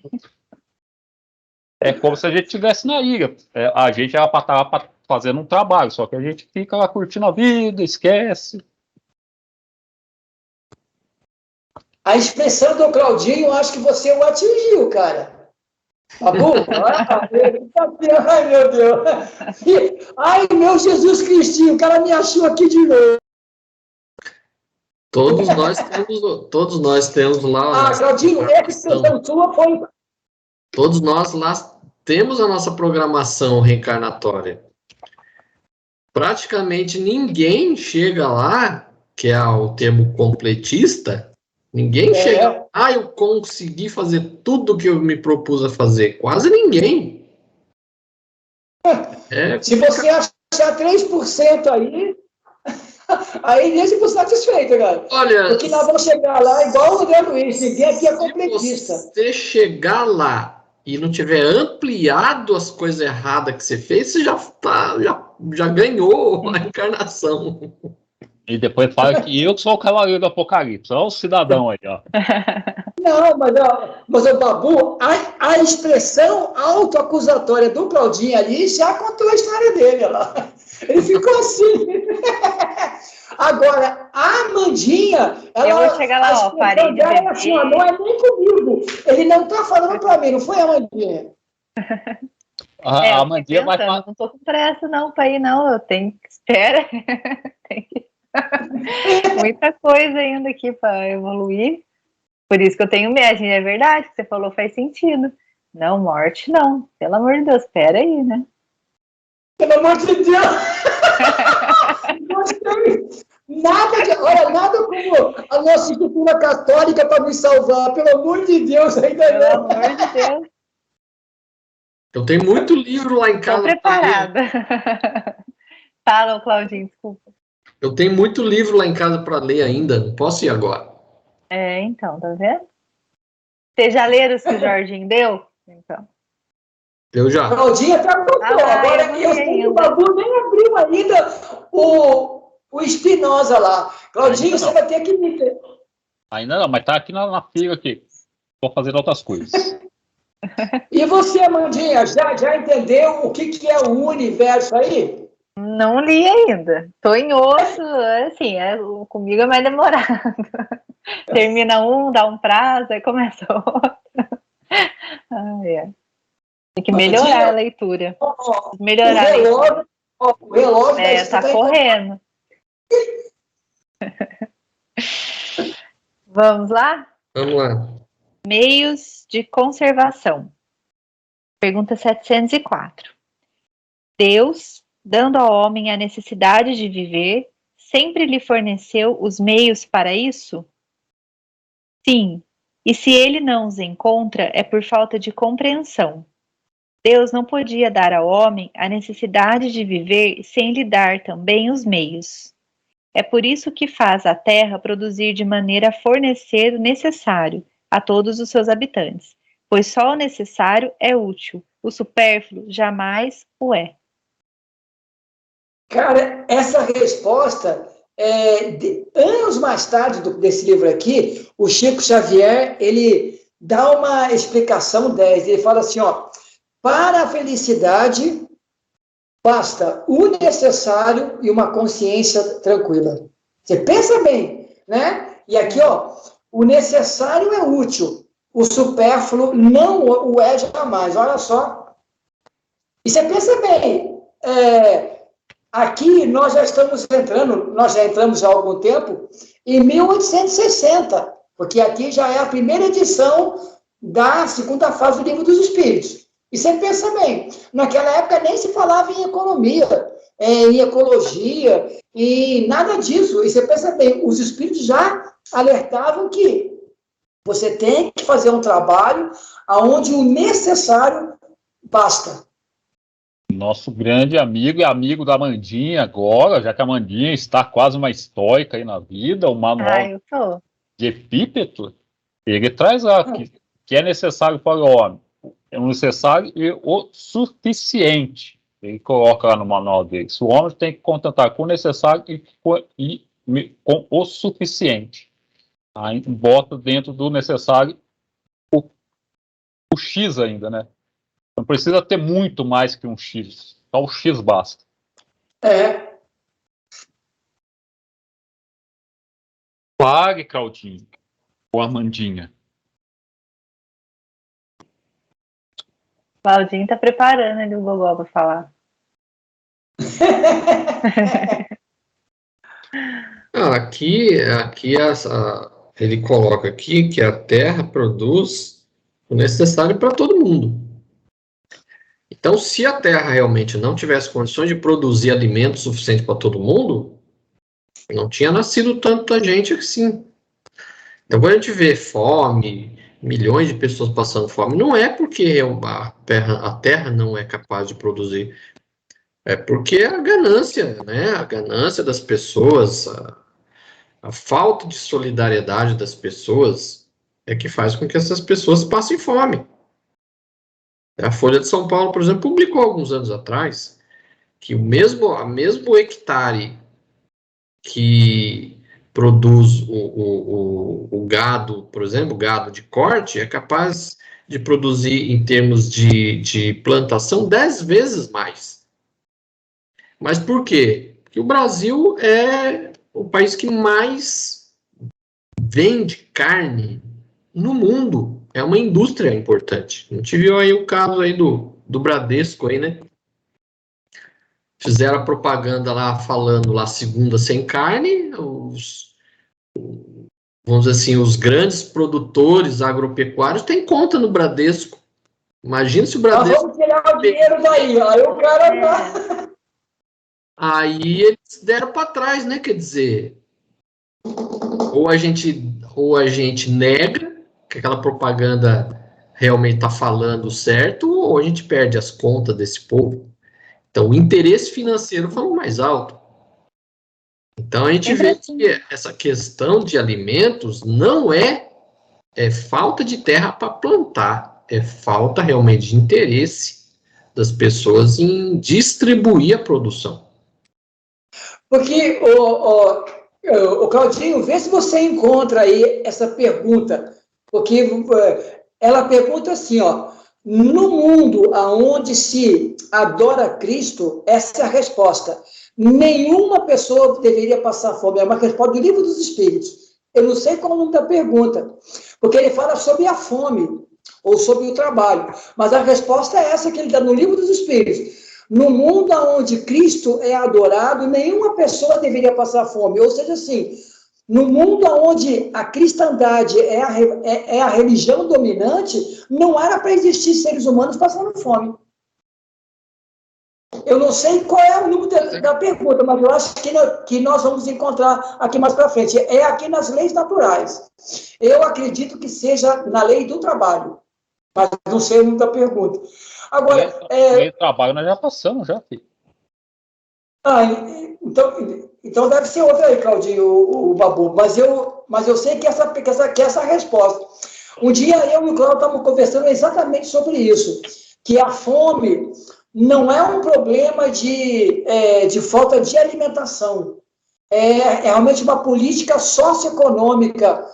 É como se a gente estivesse na ilha. A gente era para estar fazendo um trabalho, só que a gente fica lá curtindo a vida, esquece. A expressão do Claudinho, eu acho que você o atingiu, cara. Babu? Ai, meu Deus. Ai, meu Jesus Cristinho, o cara me achou aqui de novo. Todos nós temos lá... Claudinho, essa expressão sua foi... Todos nós lá temos a nossa programação reencarnatória. Praticamente ninguém chega lá, que é o termo completista, ninguém chega lá, eu consegui fazer tudo que eu me propus a fazer. Quase ninguém. Se você achar 3% aí deixa por satisfeito, cara. Olha, porque nós vamos chegar lá igual o André Luiz, ninguém aqui é completista. Se você chegar lá e não tiver ampliado as coisas erradas que você fez, você já ganhou a encarnação. E depois fala que eu sou o cavaleiro do Apocalipse. Olha o cidadão aí, ó. Não, mas o Babu, a expressão autoacusatória do Claudinho ali já contou a história dele lá. Ele ficou assim. Agora, a Amandinha, eu vou chegar lá, ó, parei de beber. Assim, ó, não é nem comigo. Ele não tá falando pra mim, não foi a Amandinha? A Amandinha vai falar. Não tô com pressa não pra ir, não. Eu tenho que esperar. Muita coisa ainda aqui para evoluir. Por isso que eu tenho medo. É verdade, o que você falou faz sentido. Não, morte não. Pelo amor de Deus, espera aí, né? Pelo amor de Deus! Nada como a nossa estrutura católica para me salvar. Pelo amor de Deus, ainda não. Pelo amor de Deus. Eu tenho muito livro lá em casa. Estou preparada. Fala, Claudinho, desculpa. Eu tenho muito livro lá em casa para ler ainda. Não posso ir agora. Então, tá vendo? Vocês já leram os que o Jorginho deu? Então. Eu já. Claudinha até botou. Agora eu sei que o Babu nem abriu ainda o Espinosa lá. Claudinho, você vai ter que me ter. Ainda não, mas tá aqui na fila aqui. Vou fazer outras coisas. E você, Amandinha, já entendeu o que é o universo aí? Não li ainda. Tô em outro, assim, comigo é mais demorado. Termina um, dá um prazo, aí começa outro. Tem que melhorar a leitura. Melhorar a leitura. O relógio tá correndo. Vamos lá? Vamos lá. Meios de conservação. Pergunta 704. Deus, dando ao homem a necessidade de viver, sempre lhe forneceu os meios para isso? Sim, e se ele não os encontra, é por falta de compreensão. Deus não podia dar ao homem a necessidade de viver sem lhe dar também os meios. É por isso que faz a terra produzir de maneira a fornecer o necessário a todos os seus habitantes, pois só o necessário é útil, o supérfluo jamais o é. Cara, essa resposta, anos mais tarde desse livro aqui, o Chico Xavier, ele dá uma explicação 10. Ele fala assim, ó, para a felicidade, basta o necessário e uma consciência tranquila. Você pensa bem, né? E aqui, ó, o necessário é útil, o supérfluo não o é jamais. Olha só. E você pensa bem, aqui nós já estamos entrando, nós já entramos há algum tempo, em 1860, porque aqui já é a primeira edição da segunda fase do Livro dos Espíritos. E você pensa bem, naquela época nem se falava em economia, em ecologia, e nada disso. E você pensa bem, os espíritos já alertavam que você tem que fazer um trabalho onde o necessário basta. Nosso grande amigo e amigo da Mandinha agora, já que a Mandinha está quase uma estoica aí na vida, o Manual Eu tô. de Epíteto, ele traz lá que é necessário para o homem. É o necessário e o suficiente. Ele coloca lá no manual dele. O homem tem que contentar com o necessário e com o suficiente. Aí bota dentro do necessário o X ainda, né? Não precisa ter muito mais que um X. Só o X basta. Pague, Claudinho. Ou Amandinha. Claudinho tá preparando ali o gogó para falar. Aqui ele coloca aqui que a Terra produz o necessário para todo mundo. Então, se a Terra realmente não tivesse condições de produzir alimento suficiente para todo mundo, não tinha nascido tanta gente assim. Então, quando a gente vê fome, milhões de pessoas passando fome, não é porque a Terra não é capaz de produzir, é porque a ganância, né? A ganância das pessoas, a falta de solidariedade das pessoas é que faz com que essas pessoas passem fome. A Folha de São Paulo, por exemplo, publicou alguns anos atrás que o mesmo hectare que produz o gado, por exemplo, o gado de corte, é capaz de produzir, em termos de plantação, 10 vezes mais. Mas por quê? Porque o Brasil é o país que mais vende carne no mundo. É uma indústria importante. A gente viu aí o caso aí do Bradesco aí, né? Fizeram a propaganda lá, falando lá, segunda sem carne, vamos dizer assim, os grandes produtores agropecuários têm conta no Bradesco. Imagina se o Bradesco... Nós vamos tirar o dinheiro daí, aí o cara... Aí eles deram para trás, né? Quer dizer, ou a gente nega que aquela propaganda realmente está falando certo, ou a gente perde as contas desse povo. Então, o interesse financeiro falou mais alto. Então, a gente vê que essa questão de alimentos não é falta de terra para plantar, é falta realmente de interesse das pessoas em distribuir a produção. Porque, o Claudinho, vê se você encontra aí essa pergunta, porque ela pergunta assim, ó, no mundo onde se adora Cristo, essa é a resposta. Nenhuma pessoa deveria passar fome. É uma resposta do Livro dos Espíritos. Eu não sei qual é o nome da pergunta, porque ele fala sobre a fome, ou sobre o trabalho. Mas a resposta é essa que ele dá no Livro dos Espíritos. No mundo onde Cristo é adorado, nenhuma pessoa deveria passar fome. Ou seja, assim, no mundo onde a cristandade é a religião dominante, não era para existir seres humanos passando fome. Eu não sei qual é o número da pergunta, mas eu acho que nós vamos encontrar aqui mais para frente. É aqui nas leis naturais. Eu acredito que seja na lei do trabalho, mas não sei o número da pergunta. Agora, lei do trabalho nós já passamos, já, filho. Ah, então deve ser outra aí, Claudinho, o Babu. Mas eu sei que essa é a resposta. Um dia eu e o Cláudio estávamos conversando exatamente sobre isso, que a fome não é um problema de falta de alimentação. É realmente uma política socioeconômica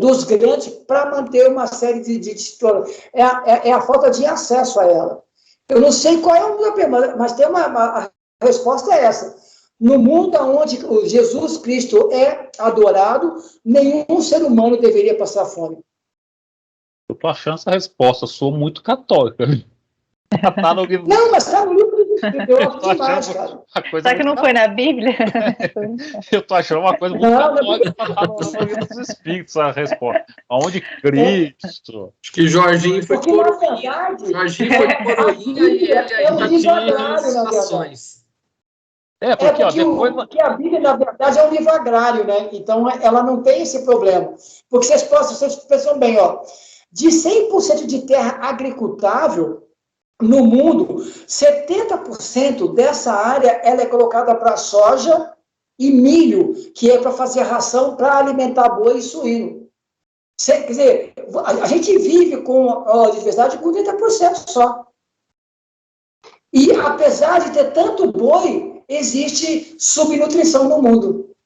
dos grandes para manter uma série de situações. É a falta de acesso a ela. Eu não sei qual é o problema, mas tem a resposta é essa. No mundo onde Jesus Cristo é adorado, nenhum ser humano deveria passar fome. Eu tô achando essa resposta, eu sou muito católica. Tá no livro. Não, mas está no livro do Espírito, eu acho tô demais, achando cara. uma coisa Será que muito não foi na Bíblia? Eu tô achando uma coisa muito Não, católica para estar no livro dos Espíritos, a resposta. Aonde Cristo. Acho que Jorginho foi Porque, na coroinha. verdade, Jorginho foi a coroinha e Bíblia ele é aí um tá livro tirando agrário, as na verdade. ações. Porque, ó, porque depois. porque a Bíblia, na verdade, é um livro agrário, né? Então, ela não tem esse problema. Porque vocês pensam bem, ó, de 100% de terra agricultável no mundo, 70% dessa área ela é colocada para soja e milho, que é para fazer ração para alimentar boi e suíno. Quer dizer, a gente vive com a diversidade com 30% só. E, apesar de ter tanto boi, existe subnutrição no mundo.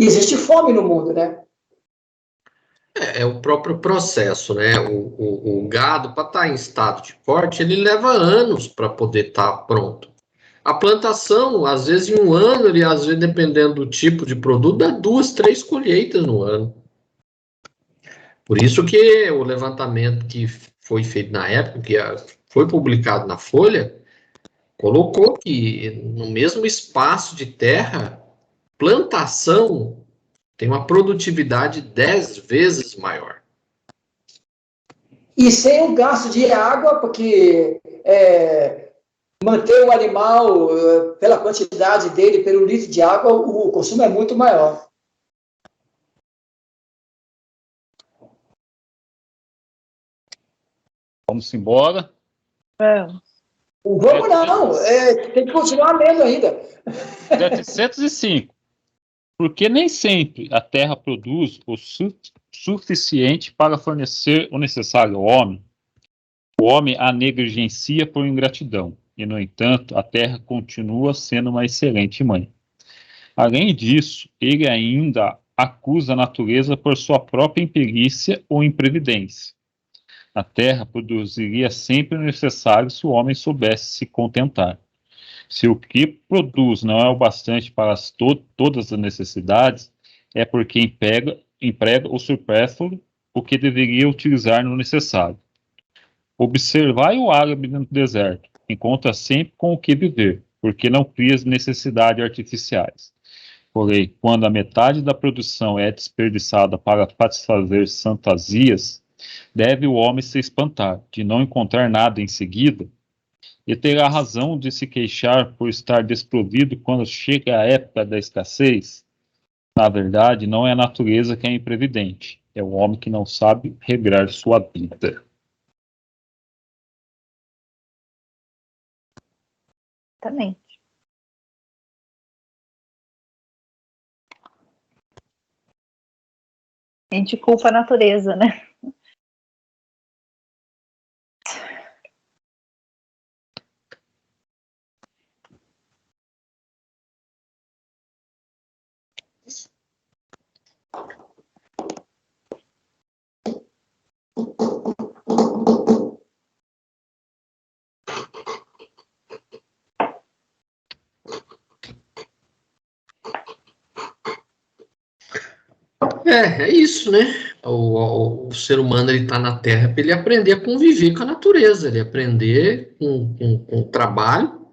E existe fome no mundo, né? É o próprio processo, né? O gado, para estar em estado de corte, ele leva anos para poder estar pronto. A plantação, às vezes em um ano, ele, às vezes, dependendo do tipo de produto, dá 2, 3 colheitas no ano. Por isso que o levantamento que foi feito na época, que foi publicado na Folha, colocou que no mesmo espaço de terra, plantação tem uma produtividade 10 vezes maior. E sem o gasto de água, porque manter o animal pela quantidade dele, pelo litro de água, o consumo é muito maior. Vamos embora. Vamos. Vamos não, tem que continuar lendo ainda. 705. Porque nem sempre a terra produz o suficiente para fornecer o necessário ao homem. O homem a negligencia por ingratidão, e, no entanto, a terra continua sendo uma excelente mãe. Além disso, ele ainda acusa a natureza por sua própria imperícia ou imprevidência. A terra produziria sempre o necessário se o homem soubesse se contentar. Se o que produz não é o bastante para todas as necessidades, é porque emprega o supérfluo, o que deveria utilizar no necessário. Observai o árabe no deserto, encontra sempre com o que viver, porque não cria necessidades artificiais. Porém, quando a metade da produção é desperdiçada para satisfazer fantasias, deve o homem se espantar de não encontrar nada em seguida, e terá razão de se queixar por estar desprovido quando chega a época da escassez. Na verdade, não é a natureza que é imprevidente, é o homem que não sabe regrar sua vida. Exatamente. A gente culpa a natureza, né? É isso, né? O ser humano ele está na Terra para ele aprender a conviver com a natureza, ele aprender com o trabalho,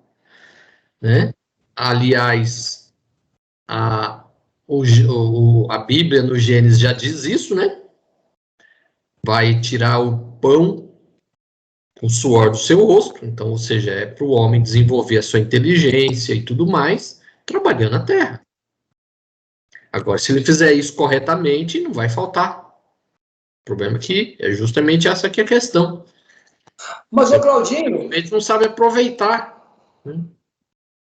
né? Aliás, a Bíblia no Gênesis já diz isso, né? Vai tirar o pão com o suor do seu rosto, então, ou seja, é para o homem desenvolver a sua inteligência e tudo mais, trabalhando na Terra. Agora, se ele fizer isso corretamente, não vai faltar. O problema é que é justamente essa que é a questão. Mas, ô Claudinho, A gente não sabe aproveitar. Né?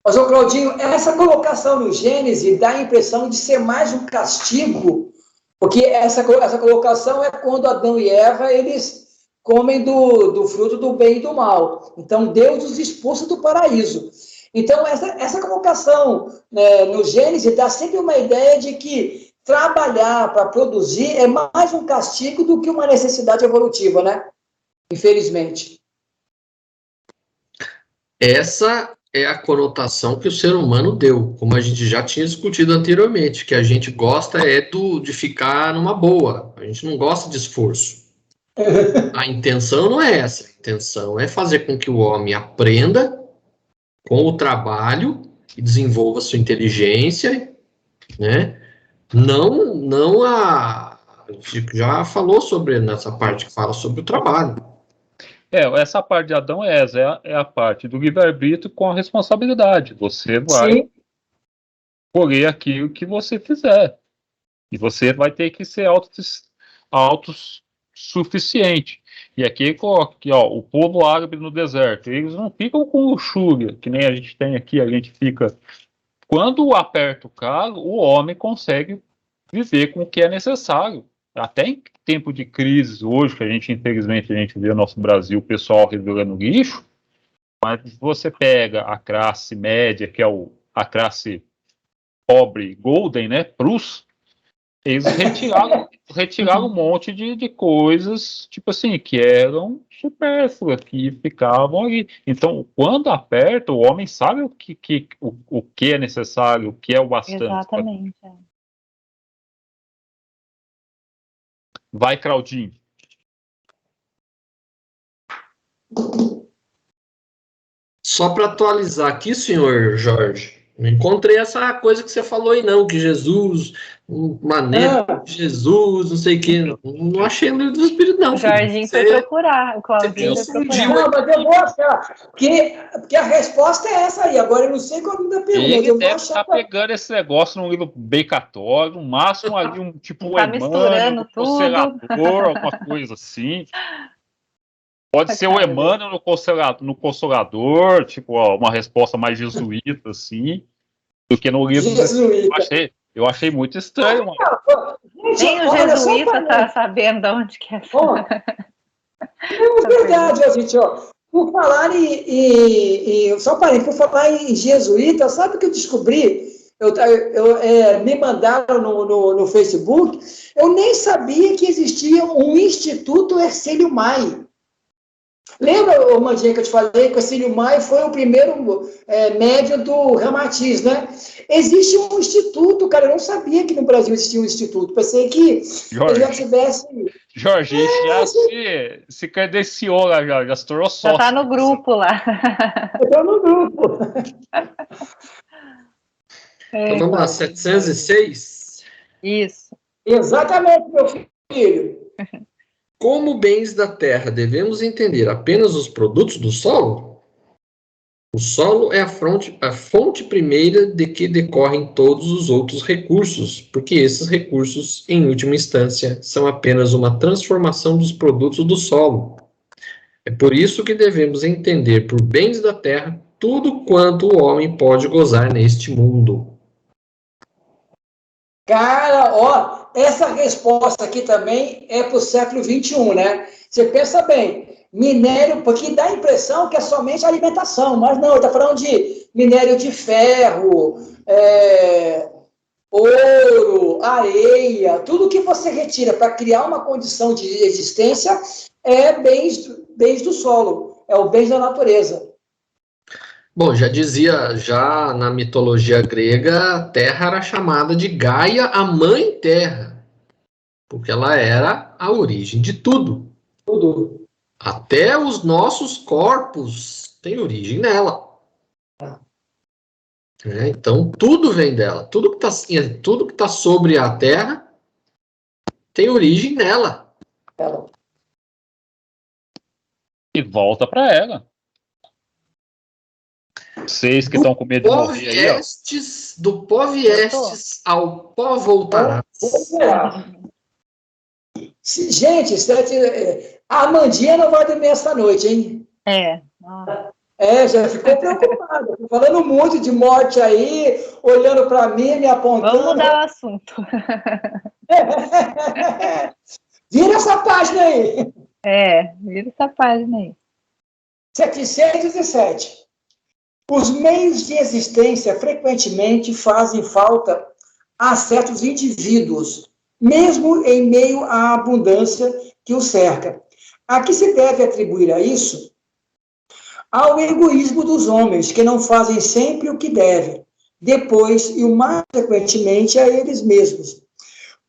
Mas, ô Claudinho, essa colocação no Gênesis dá a impressão de ser mais um castigo, porque essa colocação é quando Adão e Eva, eles comem do fruto do bem e do mal. Então, Deus os expulsa do paraíso. Então, essa colocação, né, no Gênesis dá sempre uma ideia de que trabalhar para produzir é mais um castigo do que uma necessidade evolutiva, né? Infelizmente. Essa é a conotação que o ser humano deu, como a gente já tinha discutido anteriormente, que a gente gosta de ficar numa boa, a gente não gosta de esforço. A intenção não é essa, a intenção é fazer com que o homem aprenda com o trabalho e desenvolva sua inteligência, né? Não a gente já falou sobre nessa parte que fala sobre o trabalho. Essa parte de Adão é a parte do livre-arbítrio com a responsabilidade. Você vai colher aquilo que você fizer. E você vai ter que ser autossuficiente. E aqui coloca aqui, ó, o povo árabe no deserto. Eles não ficam com luxúria, que nem a gente tem aqui, a gente fica... Quando aperta o calo, o homem consegue viver com o que é necessário. Até em tempo de crise hoje, que infelizmente a gente vê no nosso Brasil o pessoal revelando lixo, mas você pega a classe média, que é a classe pobre golden, né, Prus, eles retiraram um monte de coisas, tipo assim, que eram supérfluas, que ficavam ali. Então, quando aperta, o homem sabe o que é necessário, o que é o bastante. Exatamente. Vai, Claudinho. Só para atualizar aqui, senhor Jorge, não encontrei essa coisa que você falou aí não, que Jesus, maneiro de Jesus, não sei o que, não achei no livro do Espírito não. O Jorginho foi procurar, o Claudinho foi procurar. Não, mas eu vou achar, porque a resposta é essa aí, agora eu não sei qual da pergunta. Ele deve estar pegando esse negócio num livro bem católico, no máximo ali um tipo tá Emmanuel, um Consolador, alguma coisa assim. Pode ser o Emmanuel no Consolador, tipo, ó, uma resposta mais jesuíta, assim, do que no livro. Eu achei muito estranho, mano. Nem o jesuíta tá sabendo de onde que é. É verdade, gente, ó. Por falar por falar em jesuíta, sabe o que eu descobri? Me mandaram no Facebook, eu nem sabia que existia um Instituto Hercílio Maia. Lembra, Mandinha, que eu te falei que o Hercílio Maia foi o primeiro médium do reumatismo, né? Existe um instituto, cara, eu não sabia que no Brasil existia um instituto, pensei que ele já tivesse... Jorge, já se credenciou lá, já se tornou sócio. Já tá no grupo lá. Estou no grupo. Então vamos lá, 706? Isso. Exatamente, meu filho. Como bens da terra, devemos entender apenas os produtos do solo? O solo é a fonte primeira de que decorrem todos os outros recursos, porque esses recursos, em última instância, são apenas uma transformação dos produtos do solo. É por isso que devemos entender por bens da terra tudo quanto o homem pode gozar neste mundo. Cara, ó, essa resposta aqui também é para o século XXI, né? Você pensa bem, minério, porque dá a impressão que é somente alimentação, mas não, está falando de minério de ferro, ouro, areia, tudo que você retira para criar uma condição de existência é bens do solo, é o bens da natureza. Bom, já na mitologia grega, a Terra era chamada de Gaia, a Mãe Terra, porque ela era a origem de tudo. Tudo. Até os nossos corpos têm origem nela. Então, tudo vem dela. Tudo que tá sobre a Terra tem origem nela. E volta para ela. Vocês que estão com medo de morrer aí, ó. Do pó viestes, ao pó voltarás. Gente, a Amandinha não vai dormir esta noite, hein? Já ficou preocupada. Falando muito de morte aí, olhando para mim, me apontando. Vamos mudar o assunto. Vira essa página aí. Vira essa página aí. 717. Os meios de existência frequentemente fazem falta a certos indivíduos, mesmo em meio à abundância que os cerca. A que se deve atribuir a isso? Ao egoísmo dos homens, que não fazem sempre o que devem, depois e o mais frequentemente a eles mesmos.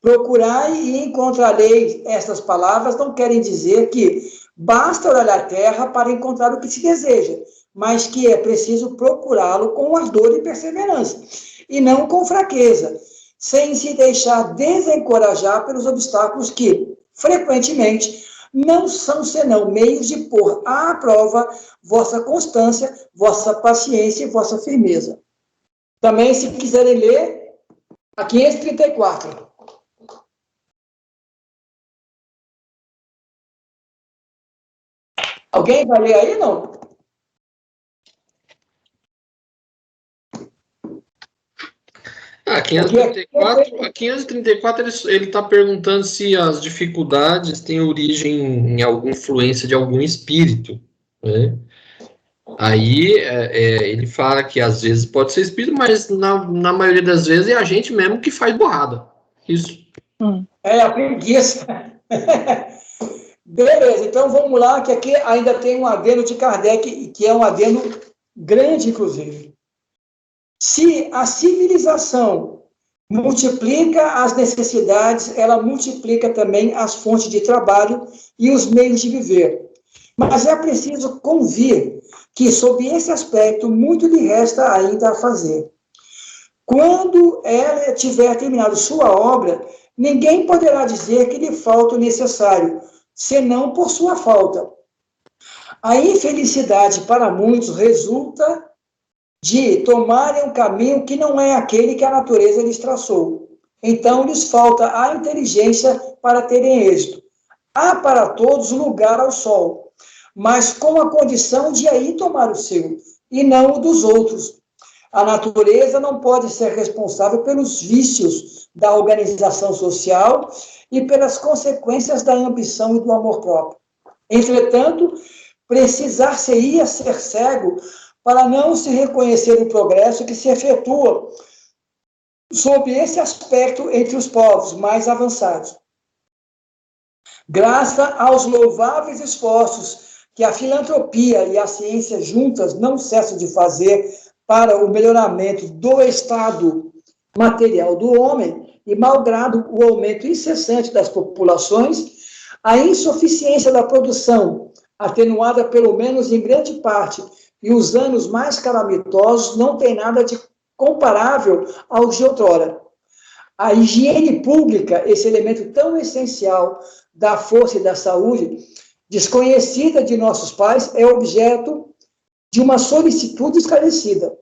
Procurai e encontrareis. Essas palavras não querem dizer que basta olhar a terra para encontrar o que se deseja, mas que é preciso procurá-lo com ardor e perseverança, e não com fraqueza, sem se deixar desencorajar pelos obstáculos que, frequentemente, não são senão meios de pôr à prova vossa constância, vossa paciência e vossa firmeza. Também, se quiserem ler, a 534. Alguém vai ler aí, não? A 534 ele está perguntando se as dificuldades têm origem em alguma influência de algum espírito, né? Aí ele fala que às vezes pode ser espírito, mas na maioria das vezes é a gente mesmo que faz borrada. Isso. A preguiça. Beleza, então vamos lá, que aqui ainda tem um adendo de Kardec, que é um adendo grande, inclusive. Se a civilização multiplica as necessidades, ela multiplica também as fontes de trabalho e os meios de viver. Mas é preciso convir que, sob esse aspecto, muito lhe resta ainda a fazer. Quando ela tiver terminado sua obra, ninguém poderá dizer que lhe falta o necessário, senão por sua falta. A infelicidade para muitos resulta de tomarem um caminho que não é aquele que a natureza lhes traçou. Então, lhes falta a inteligência para terem êxito. Há para todos lugar ao sol, mas com a condição de aí tomar o seu, e não o dos outros. A natureza não pode ser responsável pelos vícios da organização social e pelas consequências da ambição e do amor próprio. Entretanto, precisar-se-ia ser cego para não se reconhecer o progresso que se efetua sob esse aspecto entre os povos mais avançados. Graças aos louváveis esforços que a filantropia e a ciência juntas não cessam de fazer para o melhoramento do estado material do homem, e malgrado o aumento incessante das populações, a insuficiência da produção, atenuada pelo menos em grande parte, e os anos mais calamitosos não tem nada de comparável aos de outrora. A higiene pública, esse elemento tão essencial da força e da saúde, desconhecida de nossos pais, é objeto de uma solicitude esclarecida.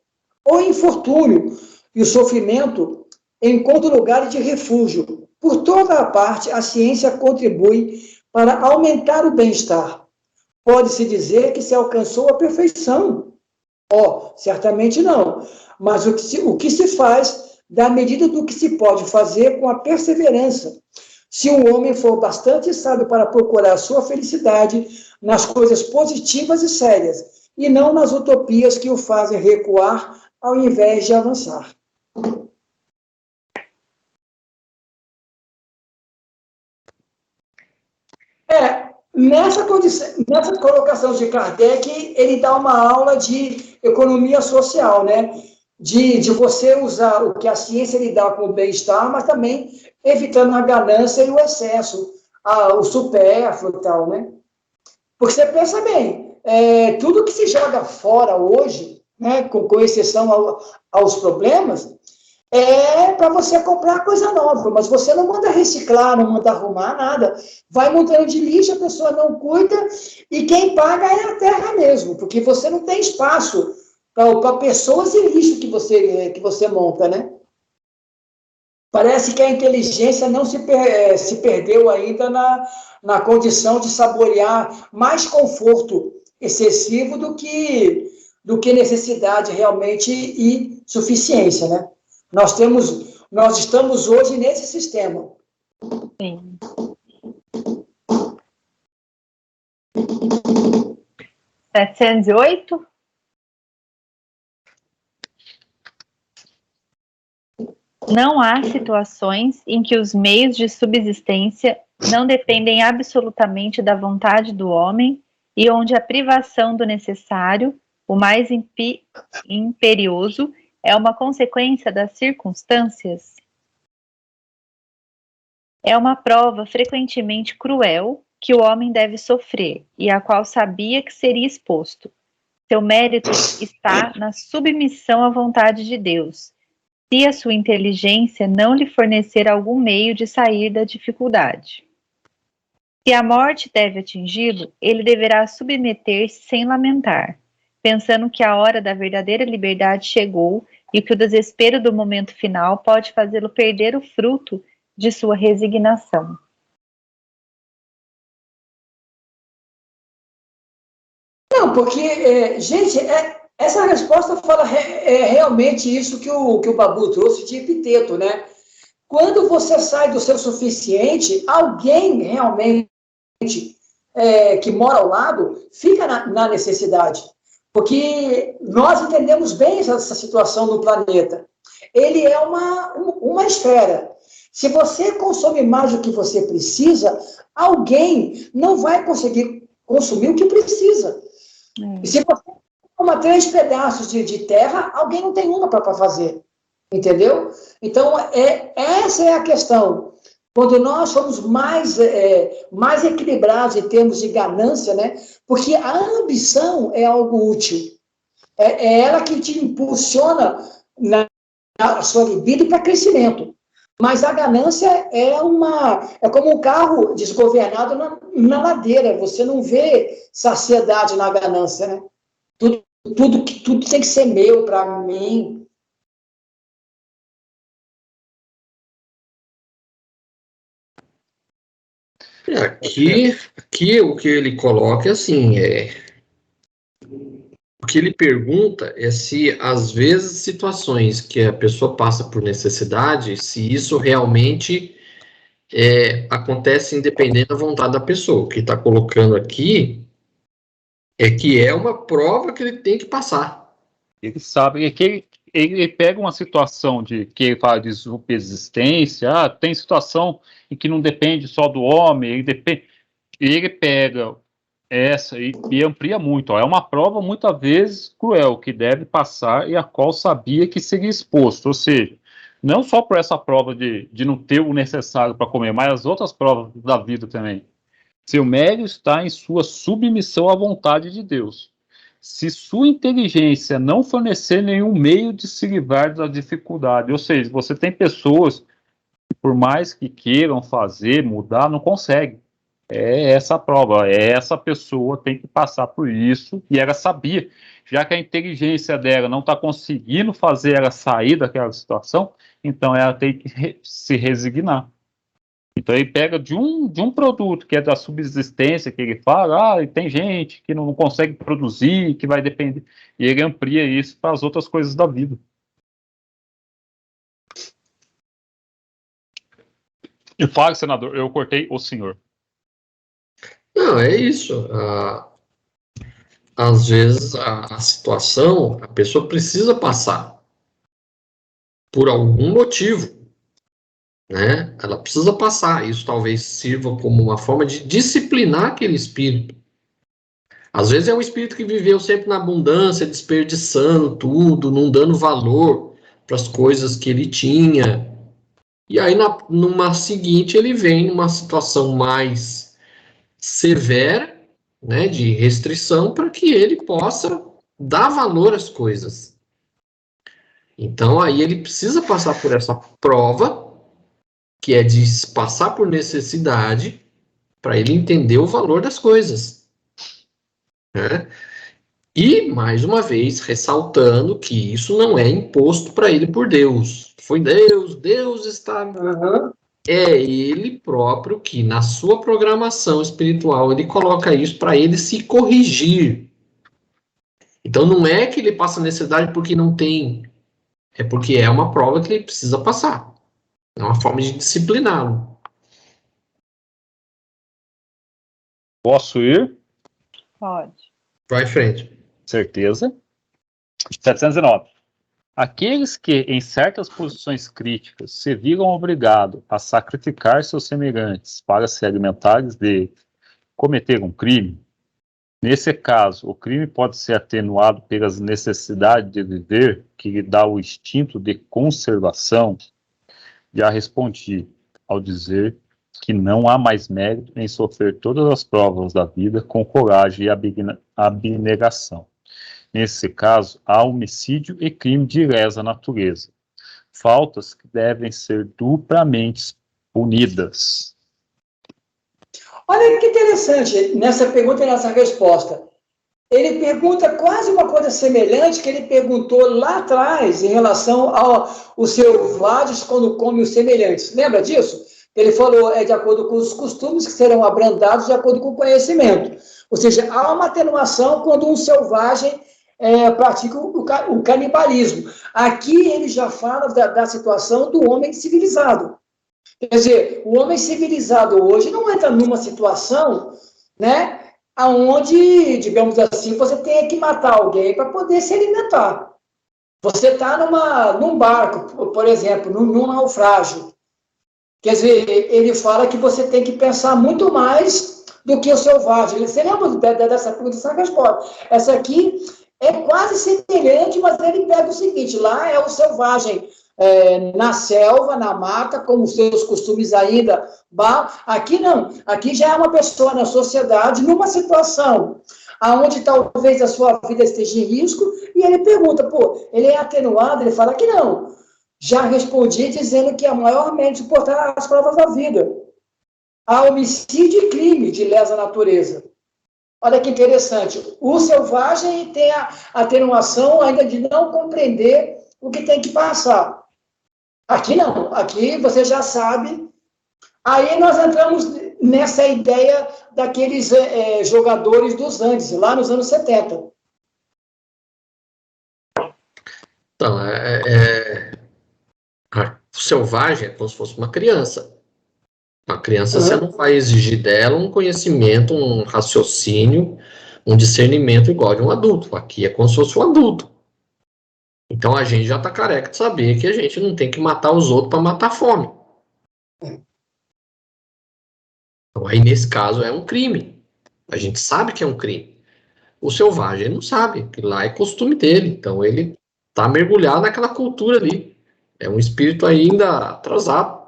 O infortúnio e o sofrimento encontram lugar de refúgio. Por toda a parte, a ciência contribui para aumentar o bem-estar. Pode-se dizer que se alcançou a perfeição. Certamente não. Mas o que se faz da medida do que se pode fazer com a perseverança. Se o homem for bastante sábio para procurar sua felicidade nas coisas positivas e sérias, e não nas utopias que o fazem recuar ao invés de avançar. Nessa colocação de Kardec, ele dá uma aula de economia social, né? De você usar o que a ciência lhe dá como bem-estar, mas também evitando a ganância e o excesso, o supérfluo e tal, né? Porque você pensa bem, tudo que se joga fora hoje, né, com exceção aos problemas, é para você comprar coisa nova, mas você não manda reciclar, não manda arrumar nada. Vai montando de lixo, a pessoa não cuida, e quem paga é a terra mesmo, porque você não tem espaço para pessoas e lixo que você monta, né? Parece que a inteligência não se perdeu ainda na condição de saborear mais conforto excessivo do que do que necessidade realmente e suficiência, né? Nós estamos hoje nesse sistema. Sim. 708? Não há situações em que os meios de subsistência não dependem absolutamente da vontade do homem e onde a privação do necessário, o mais imperioso, é uma consequência das circunstâncias. É uma prova frequentemente cruel que o homem deve sofrer e a qual sabia que seria exposto. Seu mérito está na submissão à vontade de Deus, se a sua inteligência não lhe fornecer algum meio de sair da dificuldade. Se a morte deve atingi-lo, ele deverá submeter-se sem lamentar, pensando que a hora da verdadeira liberdade chegou e que o desespero do momento final pode fazê-lo perder o fruto de sua resignação. Não, porque, gente, essa resposta fala realmente isso que o Babu trouxe de epiteto, né? Quando você sai do seu suficiente, alguém realmente que mora ao lado fica na necessidade. Porque nós entendemos bem essa situação no planeta. Ele é uma esfera. Se você consome mais do que você precisa, alguém não vai conseguir consumir o que precisa. E se você toma 3 pedaços de terra, alguém não tem uma para fazer. Entendeu? Então, essa é a questão. Quando nós somos mais equilibrados em termos de ganância, né? Porque a ambição é algo útil. É ela que te impulsiona na sua libido para crescimento. Mas a ganância é como um carro desgovernado na ladeira. Você não vê saciedade na ganância, né? Tudo tem que ser meu, para mim. Aqui o que ele coloca é assim, o que ele pergunta é se, às vezes, situações que a pessoa passa por necessidade, se isso realmente acontece independente da vontade da pessoa. O que está colocando aqui é que é uma prova que ele tem que passar. Ele sabe que ele pega uma situação de que ele fala de subsistência, tem situação em que não depende só do homem, ele pega essa e amplia muito. É uma prova muitas vezes cruel que deve passar e a qual sabia que seria exposto. Ou seja, não só por essa prova de não ter o necessário para comer, mas as outras provas da vida também. Seu mérito está em sua submissão à vontade de Deus. Se sua inteligência não fornecer nenhum meio de se livrar da dificuldade, ou seja, você tem pessoas que, por mais que queiram fazer, mudar, não conseguem. É essa a prova, essa pessoa tem que passar por isso, e ela sabia, já que a inteligência dela não está conseguindo fazer ela sair daquela situação, então ela tem que se resignar. Então ele pega de um produto que é da subsistência, que ele fala, e tem gente que não consegue produzir, que vai depender, e ele amplia isso para as outras coisas da vida. E fala, senador, eu cortei o senhor. Não, é isso. Às vezes a situação, a pessoa precisa passar por algum motivo, né? Ela precisa passar. Isso talvez sirva como uma forma de disciplinar aquele espírito. Às vezes é um espírito que viveu sempre na abundância, desperdiçando tudo, não dando valor para as coisas que ele tinha. E aí, numa seguinte, ele vem numa situação mais severa, né, de restrição, para que ele possa dar valor às coisas. Então, aí ele precisa passar por essa prova, que é de passar por necessidade, para ele entender o valor das coisas. Né? E, mais uma vez, ressaltando que isso não é imposto para ele por Deus. Foi Deus está... Uhum. É ele próprio que, na sua programação espiritual, ele coloca isso para ele se corrigir. Então não é que ele passa necessidade porque não tem, é porque é uma prova que ele precisa passar. É uma forma de discipliná-lo. Posso ir? Pode. Vai em frente. Certeza. 709. Aqueles que, em certas posições críticas, se viram obrigados a sacrificar seus semelhantes para se alimentares de cometer um crime, nesse caso, o crime pode ser atenuado pelas necessidades de viver que lhe dá o instinto de conservação. Já respondi ao dizer que não há mais mérito em sofrer todas as provas da vida com coragem e abnegação. Nesse caso, há homicídio e crime de lesa natureza. Faltas que devem ser duplamente punidas. Olha que interessante nessa pergunta e nessa resposta. Ele pergunta quase uma coisa semelhante que ele perguntou lá atrás em relação aos selvagens quando comem os semelhantes. Lembra disso? Ele falou, de acordo com os costumes que serão abrandados de acordo com o conhecimento. Ou seja, há uma atenuação quando um selvagem pratica o canibalismo. Aqui ele já fala da situação do homem civilizado. Quer dizer, o homem civilizado hoje não entra numa situação, né, onde, digamos assim, você tem que matar alguém para poder se alimentar. Você está num barco, por exemplo, num naufrágio. Quer dizer, ele fala que você tem que pensar muito mais do que o selvagem. Você lembra dessa pergunta, dessa resposta? Essa aqui é quase semelhante, mas ele pega o seguinte, lá é o selvagem na selva, na mata, com os seus costumes ainda. Aqui não, aqui já é uma pessoa na sociedade, numa situação onde talvez a sua vida esteja em risco, e ele pergunta, ele é atenuado? Ele fala que não. Já respondi dizendo que a maior mérito suportar as provas da vida. Há homicídio e crime de lesa natureza. Olha que interessante. O selvagem tem a atenuação ainda de não compreender o que tem que passar. Aqui não. Aqui você já sabe. Aí nós entramos nessa ideia daqueles jogadores dos Andes, lá nos anos 70. Então, o selvagem é como se fosse uma criança. Uma criança, você não vai exigir dela um conhecimento, um raciocínio, um discernimento igual de um adulto. Aqui é como se fosse um adulto. Então a gente já está careca de saber que a gente não tem que matar os outros para matar a fome. Então aí nesse caso é um crime. A gente sabe que é um crime. O selvagem não sabe, que lá é costume dele. Então ele está mergulhado naquela cultura ali. É um espírito ainda atrasado.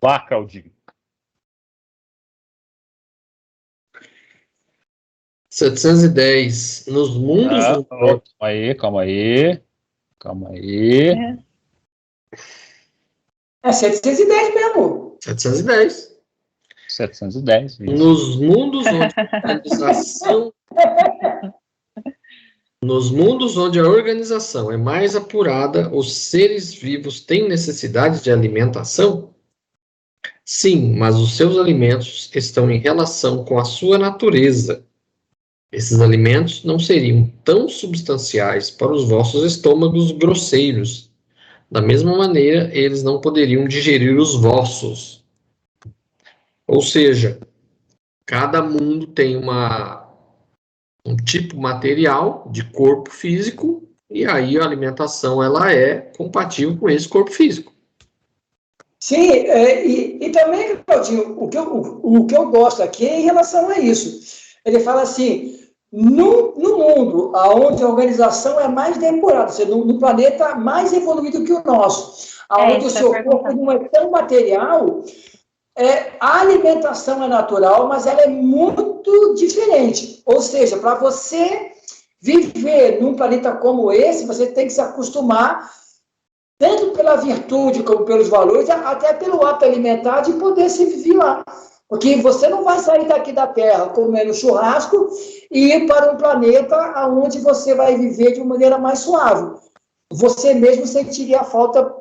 Vá, Claudinho. 710. Nos mundos... Calma aí. É 710 mesmo. 710. 710. Isso. Nos mundos onde a organização... Nos mundos onde a organização é mais apurada, os seres vivos têm necessidade de alimentação? Sim, mas os seus alimentos estão em relação com a sua natureza. Esses alimentos não seriam tão substanciais para os vossos estômagos grosseiros. Da mesma maneira, eles não poderiam digerir os vossos. Ou seja, cada mundo tem um tipo material de corpo físico, e aí a alimentação ela é compatível com esse corpo físico. Sim, e também, Claudinho, o que eu gosto aqui é em relação a isso. Ele fala assim, no mundo onde a organização é mais depurada, ou seja, no planeta mais evoluído que o nosso, onde o seu corpo não é tão material, a alimentação é natural, mas ela é muito diferente. Ou seja, para você viver num planeta como esse, você tem que se acostumar, tanto pela virtude como pelos valores, até pelo hábito alimentar de poder se viver lá. Porque você não vai sair daqui da Terra comendo churrasco e ir para um planeta onde você vai viver de uma maneira mais suave. Você mesmo sentiria a falta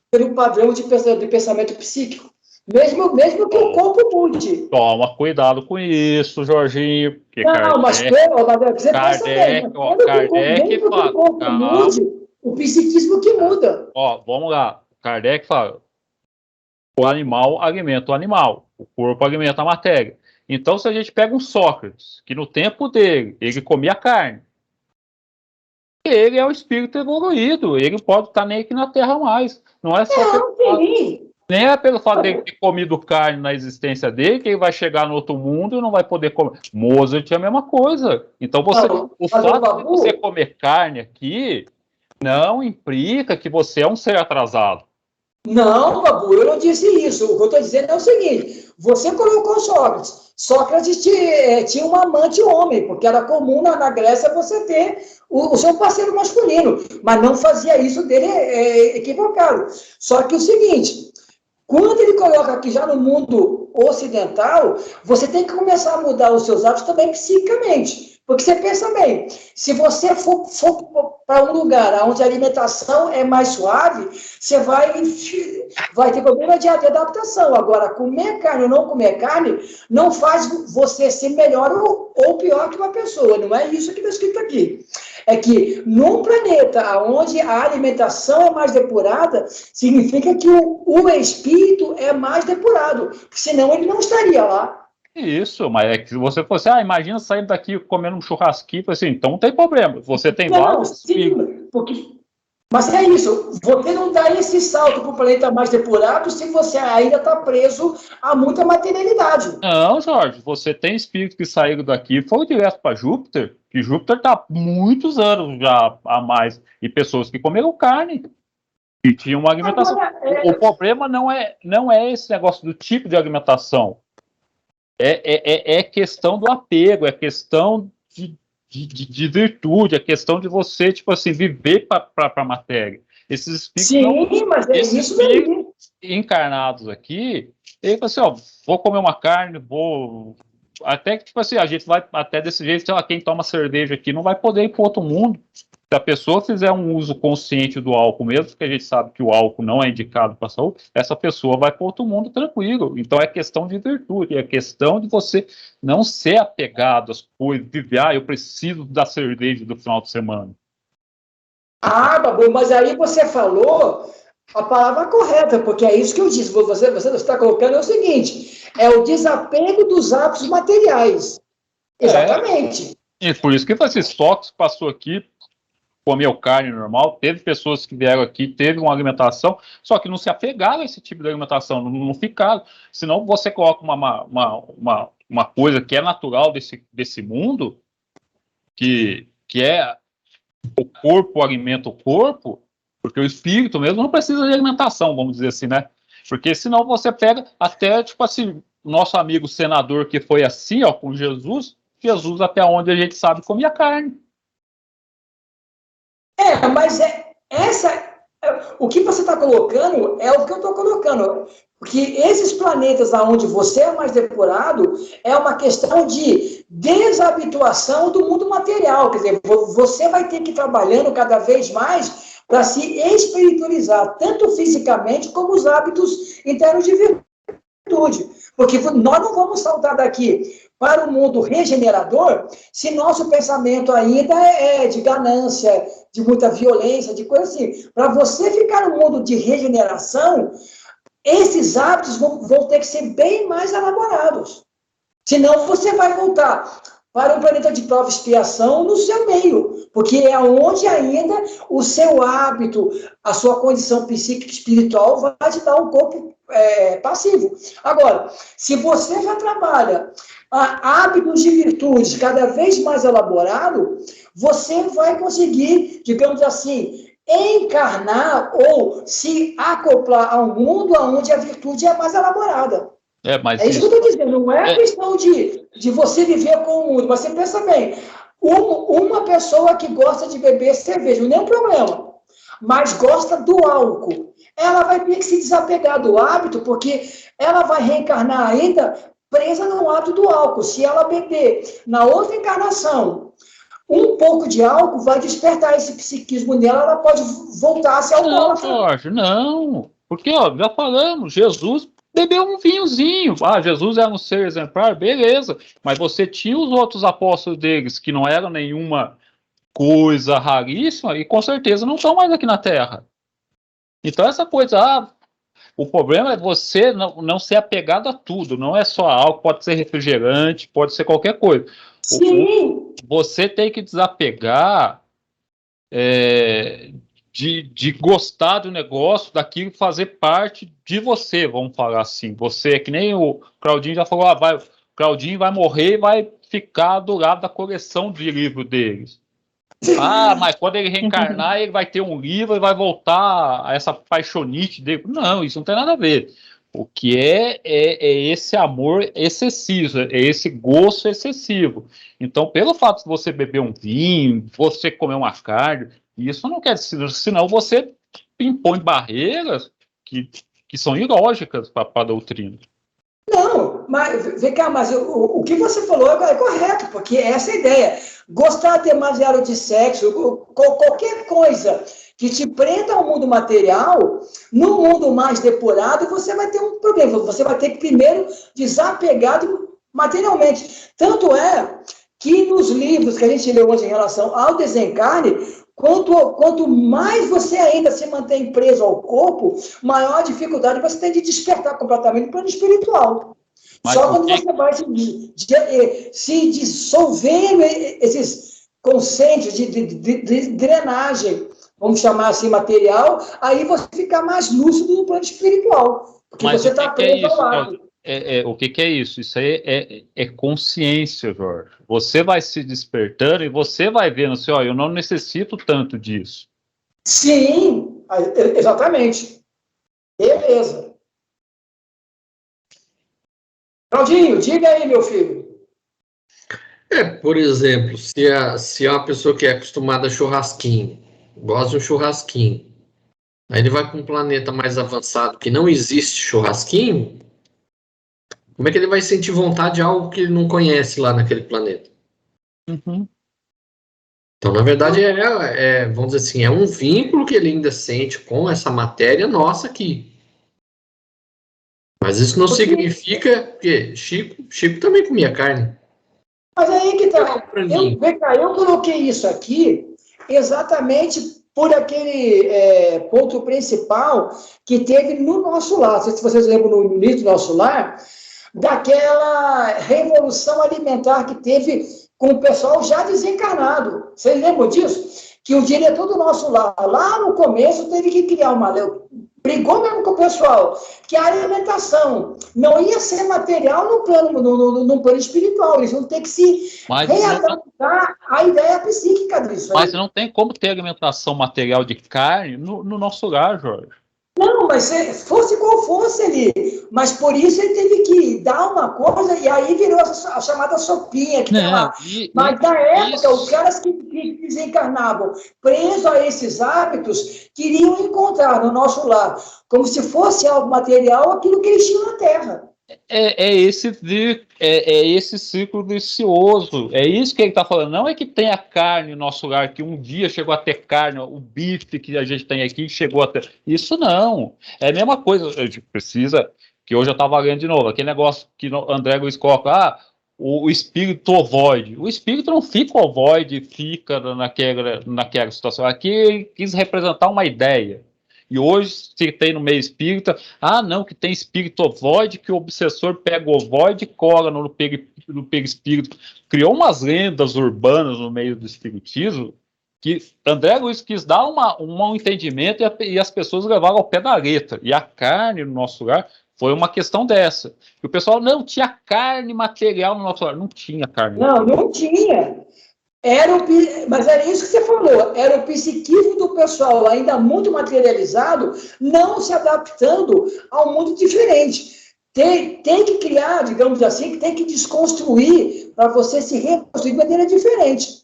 pelo padrão de pensamento psíquico. Mesmo que o corpo mude. Toma cuidado com isso, Jorginho. Porque Não, mas você pensa bem. Kardec Mesmo que o fala, corpo mude, o psiquismo que muda. ó, vamos lá. Kardec fala, o animal alimenta o animal, o corpo alimenta a matéria. Então, se a gente pega um Sócrates, que no tempo dele, ele comia carne, ele é o espírito evoluído, ele pode estar nem aqui na Terra mais. Não é só nem é pelo fato dele ter comido carne na existência dele, que ele vai chegar no outro mundo e não vai poder comer. Mozart é a mesma coisa. Então, o fato de você comer carne aqui não implica que você é um ser atrasado. Não, Babu, eu não disse isso. O que eu estou dizendo é o seguinte: você colocou Sócrates. Sócrates tinha um amante homem, porque era comum na Grécia você ter o seu parceiro masculino, mas não fazia isso dele equivocado. Só que o seguinte, quando ele coloca aqui já no mundo ocidental, você tem que começar a mudar os seus hábitos também psiquicamente. Porque você pensa bem, se você for para um lugar onde a alimentação é mais suave, você vai ter problema de adaptação. Agora, comer carne ou não comer carne não faz você ser melhor ou pior que uma pessoa. Não é isso que está escrito aqui. É que num planeta onde a alimentação é mais depurada, significa que o espírito é mais depurado, senão ele não estaria lá. Isso, mas é que se você fosse, imagina sair daqui comendo um churrasquinho, assim, então não tem problema. Você tem vários. Sim, mas é isso, você não dá esse salto para o planeta mais depurado se você ainda está preso a muita materialidade. Não, Jorge, você tem espíritos que saíram daqui e foram direto para Júpiter, que Júpiter está há muitos anos já a mais, e pessoas que comeram carne. E tinham uma alimentação. O problema não é esse negócio do tipo de alimentação. É questão do apego, é questão de virtude, é questão de você, tipo assim, viver para a matéria. Esses espíritos, mas é isso daí. Encarnados aqui, ele fala assim, ó, vou comer uma carne, vou... Até que, tipo assim, a gente vai até desse jeito, sei lá, quem toma cerveja aqui não vai poder ir para outro mundo. Se a pessoa fizer um uso consciente do álcool, mesmo porque a gente sabe que o álcool não é indicado para a saúde, essa pessoa vai para outro mundo tranquilo. Então é questão de virtude, é questão de você não ser apegado às coisas, viver, eu preciso da cerveja do final de semana. Babu, mas aí você falou a palavra correta, porque é isso que eu disse. Você está colocando é o seguinte, é o desapego dos hábitos materiais. Exatamente. E por isso que esses toques passou aqui, comeu carne normal, teve pessoas que vieram aqui, teve uma alimentação, só que não se apegaram a esse tipo de alimentação, não ficaram. Senão você coloca uma coisa que é natural desse mundo, que é o corpo alimenta o corpo, porque o espírito mesmo não precisa de alimentação, vamos dizer assim, né? Porque senão você pega até, tipo assim, o nosso amigo senador que foi assim, ó, com Jesus até onde a gente sabe comia carne. Mas o que você está colocando é o que eu estou colocando. Porque esses planetas onde você é mais depurado é uma questão de desabituação do mundo material. Quer dizer, você vai ter que ir trabalhando cada vez mais para se espiritualizar, tanto fisicamente como os hábitos internos de virtude. Porque nós não vamos saltar daqui para o mundo regenerador se nosso pensamento ainda é de ganância, de muita violência, de coisa assim. Para você ficar no mundo de regeneração, esses hábitos vão ter que ser bem mais elaborados. Senão você vai voltar para um planeta de prova e expiação no seu meio, porque é onde ainda o seu hábito, a sua condição psíquica e espiritual vai te dar um corpo passivo. Agora, se você já trabalha hábitos de virtudes cada vez mais elaborado, você vai conseguir, digamos assim, encarnar ou se acoplar a um mundo onde a virtude é mais elaborada. Mas isso que eu estou dizendo, não é questão de você viver com o mundo, mas você pensa bem, uma pessoa que gosta de beber cerveja, não é um problema, mas gosta do álcool, ela vai ter que se desapegar do hábito, porque ela vai reencarnar ainda presa no hábito do álcool. Se ela beber na outra encarnação um pouco de álcool, vai despertar esse psiquismo nela, ela pode voltar a ser alcoólatra. Não, Jorge, não. Porque, ó, já falamos, Jesus beber um vinhozinho. Ah, Jesus era um ser exemplar, beleza. Mas você tinha os outros apóstolos deles, que não eram nenhuma coisa raríssima, e com certeza não estão mais aqui na Terra. Então essa coisa, o problema é você não ser apegado a tudo, não é só álcool, pode ser refrigerante, pode ser qualquer coisa. Sim. Você tem que desapegar de gostar do negócio, daquilo fazer parte de você, vamos falar assim. Você é que nem o Claudinho já falou, o Claudinho vai morrer e vai ficar do lado da coleção de livros deles. Mas quando ele reencarnar, ele vai ter um livro e vai voltar a essa paixonite dele. Não, isso não tem nada a ver. O que é esse amor excessivo, é esse gosto excessivo. Então, pelo fato de você beber um vinho, você comer uma carne, isso não quer dizer, senão você impõe barreiras que são ilógicas para a doutrina. Não, mas vem cá, mas o que você falou é correto, porque essa é a ideia. Gostar demasiado de sexo, qualquer coisa que te prenda ao mundo material, no mundo mais depurado, você vai ter um problema. Você vai ter que primeiro desapegar materialmente. Tanto é que nos livros que a gente leu hoje em relação ao desencarne, quanto mais você ainda se mantém preso ao corpo, maior dificuldade você tem de despertar completamente no plano espiritual. Mas só quando você vai se dissolvendo esses conceitos de drenagem, vamos chamar assim, material, aí você fica mais lúcido no plano espiritual. Porque você está preso ao lado. O que é isso? Isso aí é consciência, Jorge. Você vai se despertando e você vai vendo assim, eu não necessito tanto disso. Sim, exatamente. Beleza. Claudinho, diga aí, meu filho. Por exemplo, se é uma pessoa que é acostumada a churrasquinho, gosta de um churrasquinho, aí ele vai para um planeta mais avançado que não existe churrasquinho, como é que ele vai sentir vontade de algo que ele não conhece lá naquele planeta? Uhum. Então, na verdade, vamos dizer assim, é um vínculo que ele ainda sente com essa matéria nossa aqui. Mas isso não significa que Chico também comia carne. Mas aí que tá. Eu coloquei isso aqui exatamente por aquele ponto principal que teve no nosso lar. Não sei se vocês lembram no início do nosso lar, daquela revolução alimentar que teve com o pessoal já desencarnado. Vocês lembram disso? Que o diretor do nosso lar, lá no começo, teve que criar uma lei, brigou mesmo com o pessoal, que a alimentação não ia ser material no plano espiritual, eles vão ter que se readaptar à ideia psíquica disso. Mas não tem como ter alimentação material de carne no nosso lar, Jorge. Não, mas fosse qual fosse ali. Mas por isso ele teve que dar uma coisa, e aí virou a chamada sopinha que tem lá. Mas na época, os caras que desencarnavam presos a esses hábitos queriam encontrar no nosso lar, como se fosse algo material, aquilo que eles tinham na Terra. Esse ciclo vicioso. É isso que ele está falando. Não é que tenha carne no nosso lar, que um dia chegou a ter carne, o bife que a gente tem aqui chegou a ter. Isso não. É a mesma coisa. A gente precisa, que hoje eu estava lendo de novo, aquele negócio que André Luiz coloca, o espírito ovoide. O espírito não fica ovoide, fica naquela situação. Aqui ele quis representar uma ideia. E hoje se tem no meio espírita, não, que tem espírito ovoide, que o obsessor pega o ovoide e cola no perispírito. Criou umas lendas urbanas no meio do espiritismo que André Luiz quis dar um entendimento e as pessoas levaram ao pé da letra. E a carne no nosso lar foi uma questão dessa. E o pessoal não tinha carne material no nosso lar. Não tinha carne material. Não tinha. Mas era isso que você falou, era o psiquismo do pessoal ainda muito materializado, não se adaptando ao mundo diferente. Tem que criar, digamos assim, tem que desconstruir para você se reconstruir de maneira diferente.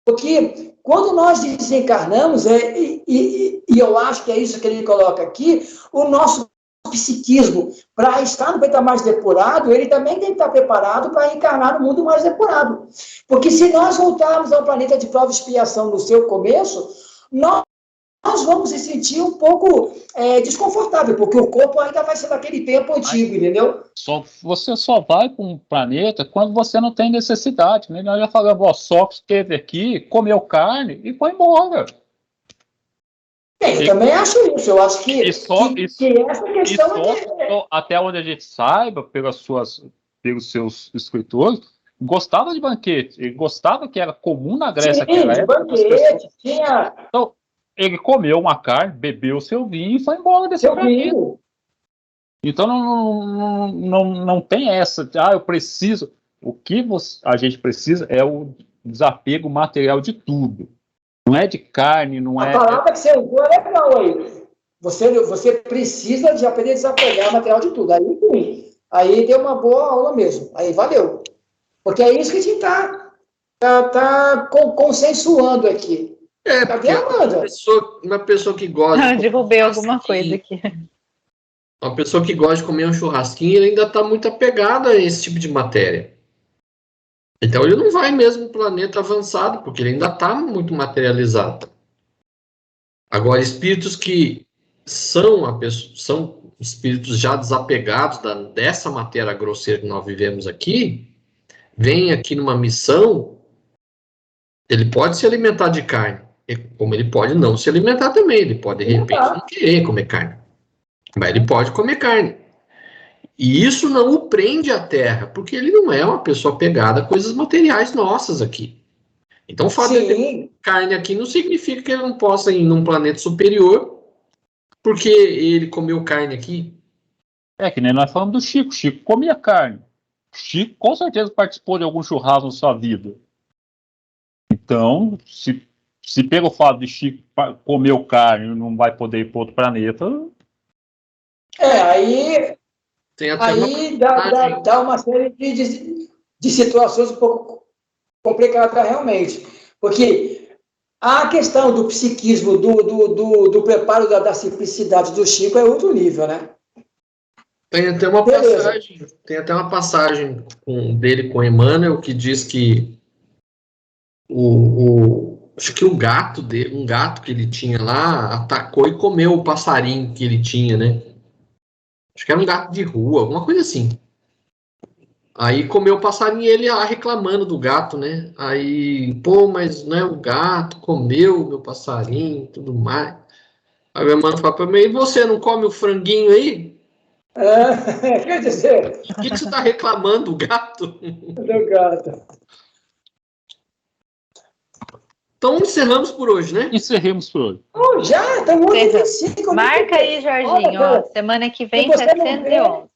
Porque quando nós desencarnamos, e eu acho que é isso que ele coloca aqui, o nosso psiquismo, para estar no patamar mais depurado, ele também tem que estar preparado para encarnar no mundo mais depurado. Porque se nós voltarmos ao planeta de prova e expiação no seu começo, nós nós vamos se sentir um pouco desconfortável, porque o corpo ainda vai ser daquele tempo antigo, entendeu? Você só vai para um planeta quando você não tem necessidade, né? Nós já falamos, ó, Sócrates esteve aqui, comeu carne e foi embora. Eu também acho isso. Eu acho que essa questão até onde a gente saiba, pelos seus escritores, gostava de banquete. Ele gostava que era comum na Grécia naquela época. Banquete, tinha... Então, ele comeu uma carne, bebeu seu vinho e foi embora desse planeta. Então não tem essa, eu preciso. O que a gente precisa é o desapego material de tudo. Não é de carne, não é... A palavra que você usou é legal aí. Você precisa de aprender a desapegar material de tudo. Aí sim. Aí deu uma boa aula mesmo. Aí valeu. Porque é isso que a gente tá consensuando aqui. Cadê a Amanda? Uma pessoa que gosta... Derrubei alguma coisa aqui. Uma pessoa que gosta de comer um churrasquinho, ele ainda está muito apegado a esse tipo de matéria. Então ele não vai mesmo para o planeta avançado, porque ele ainda está muito materializado. Agora, espíritos que são espíritos já desapegados dessa matéria grosseira que nós vivemos aqui, vêm aqui numa missão, ele pode se alimentar de carne, como ele pode não se alimentar também, ele pode, de repente, não querer comer carne. Mas ele pode comer carne. E isso não o prende à Terra, porque ele não é uma pessoa apegada a coisas materiais nossas aqui. Então, o fato de ter carne aqui não significa que ele não possa ir num planeta superior, porque ele comeu carne aqui. É que nem nós falamos do Chico. Chico comia carne. Chico, com certeza, participou de algum churrasco na sua vida. Então, se pega o fato de Chico comeu carne e não vai poder ir para outro planeta... Aí Tem até dá uma série de situações um pouco complicadas realmente. Porque a questão do psiquismo, do preparo da simplicidade do Chico é outro nível, né? Tem até uma passagem dele com Emmanuel que diz que acho que um gato que ele tinha lá atacou e comeu o passarinho que ele tinha, né? Acho que era um gato de rua, alguma coisa assim. Aí comeu o passarinho e ele reclamando do gato, né? Aí, mas não é o gato, comeu o meu passarinho e tudo mais. Aí o irmão fala pra mim, e você não come o franguinho aí? Quer dizer... Por que você tá reclamando do gato? Do gato. Então encerramos por hoje, né? Encerremos por hoje. Já? Tá muito 25. Marca aí, Jorginho. Semana que vem, 711.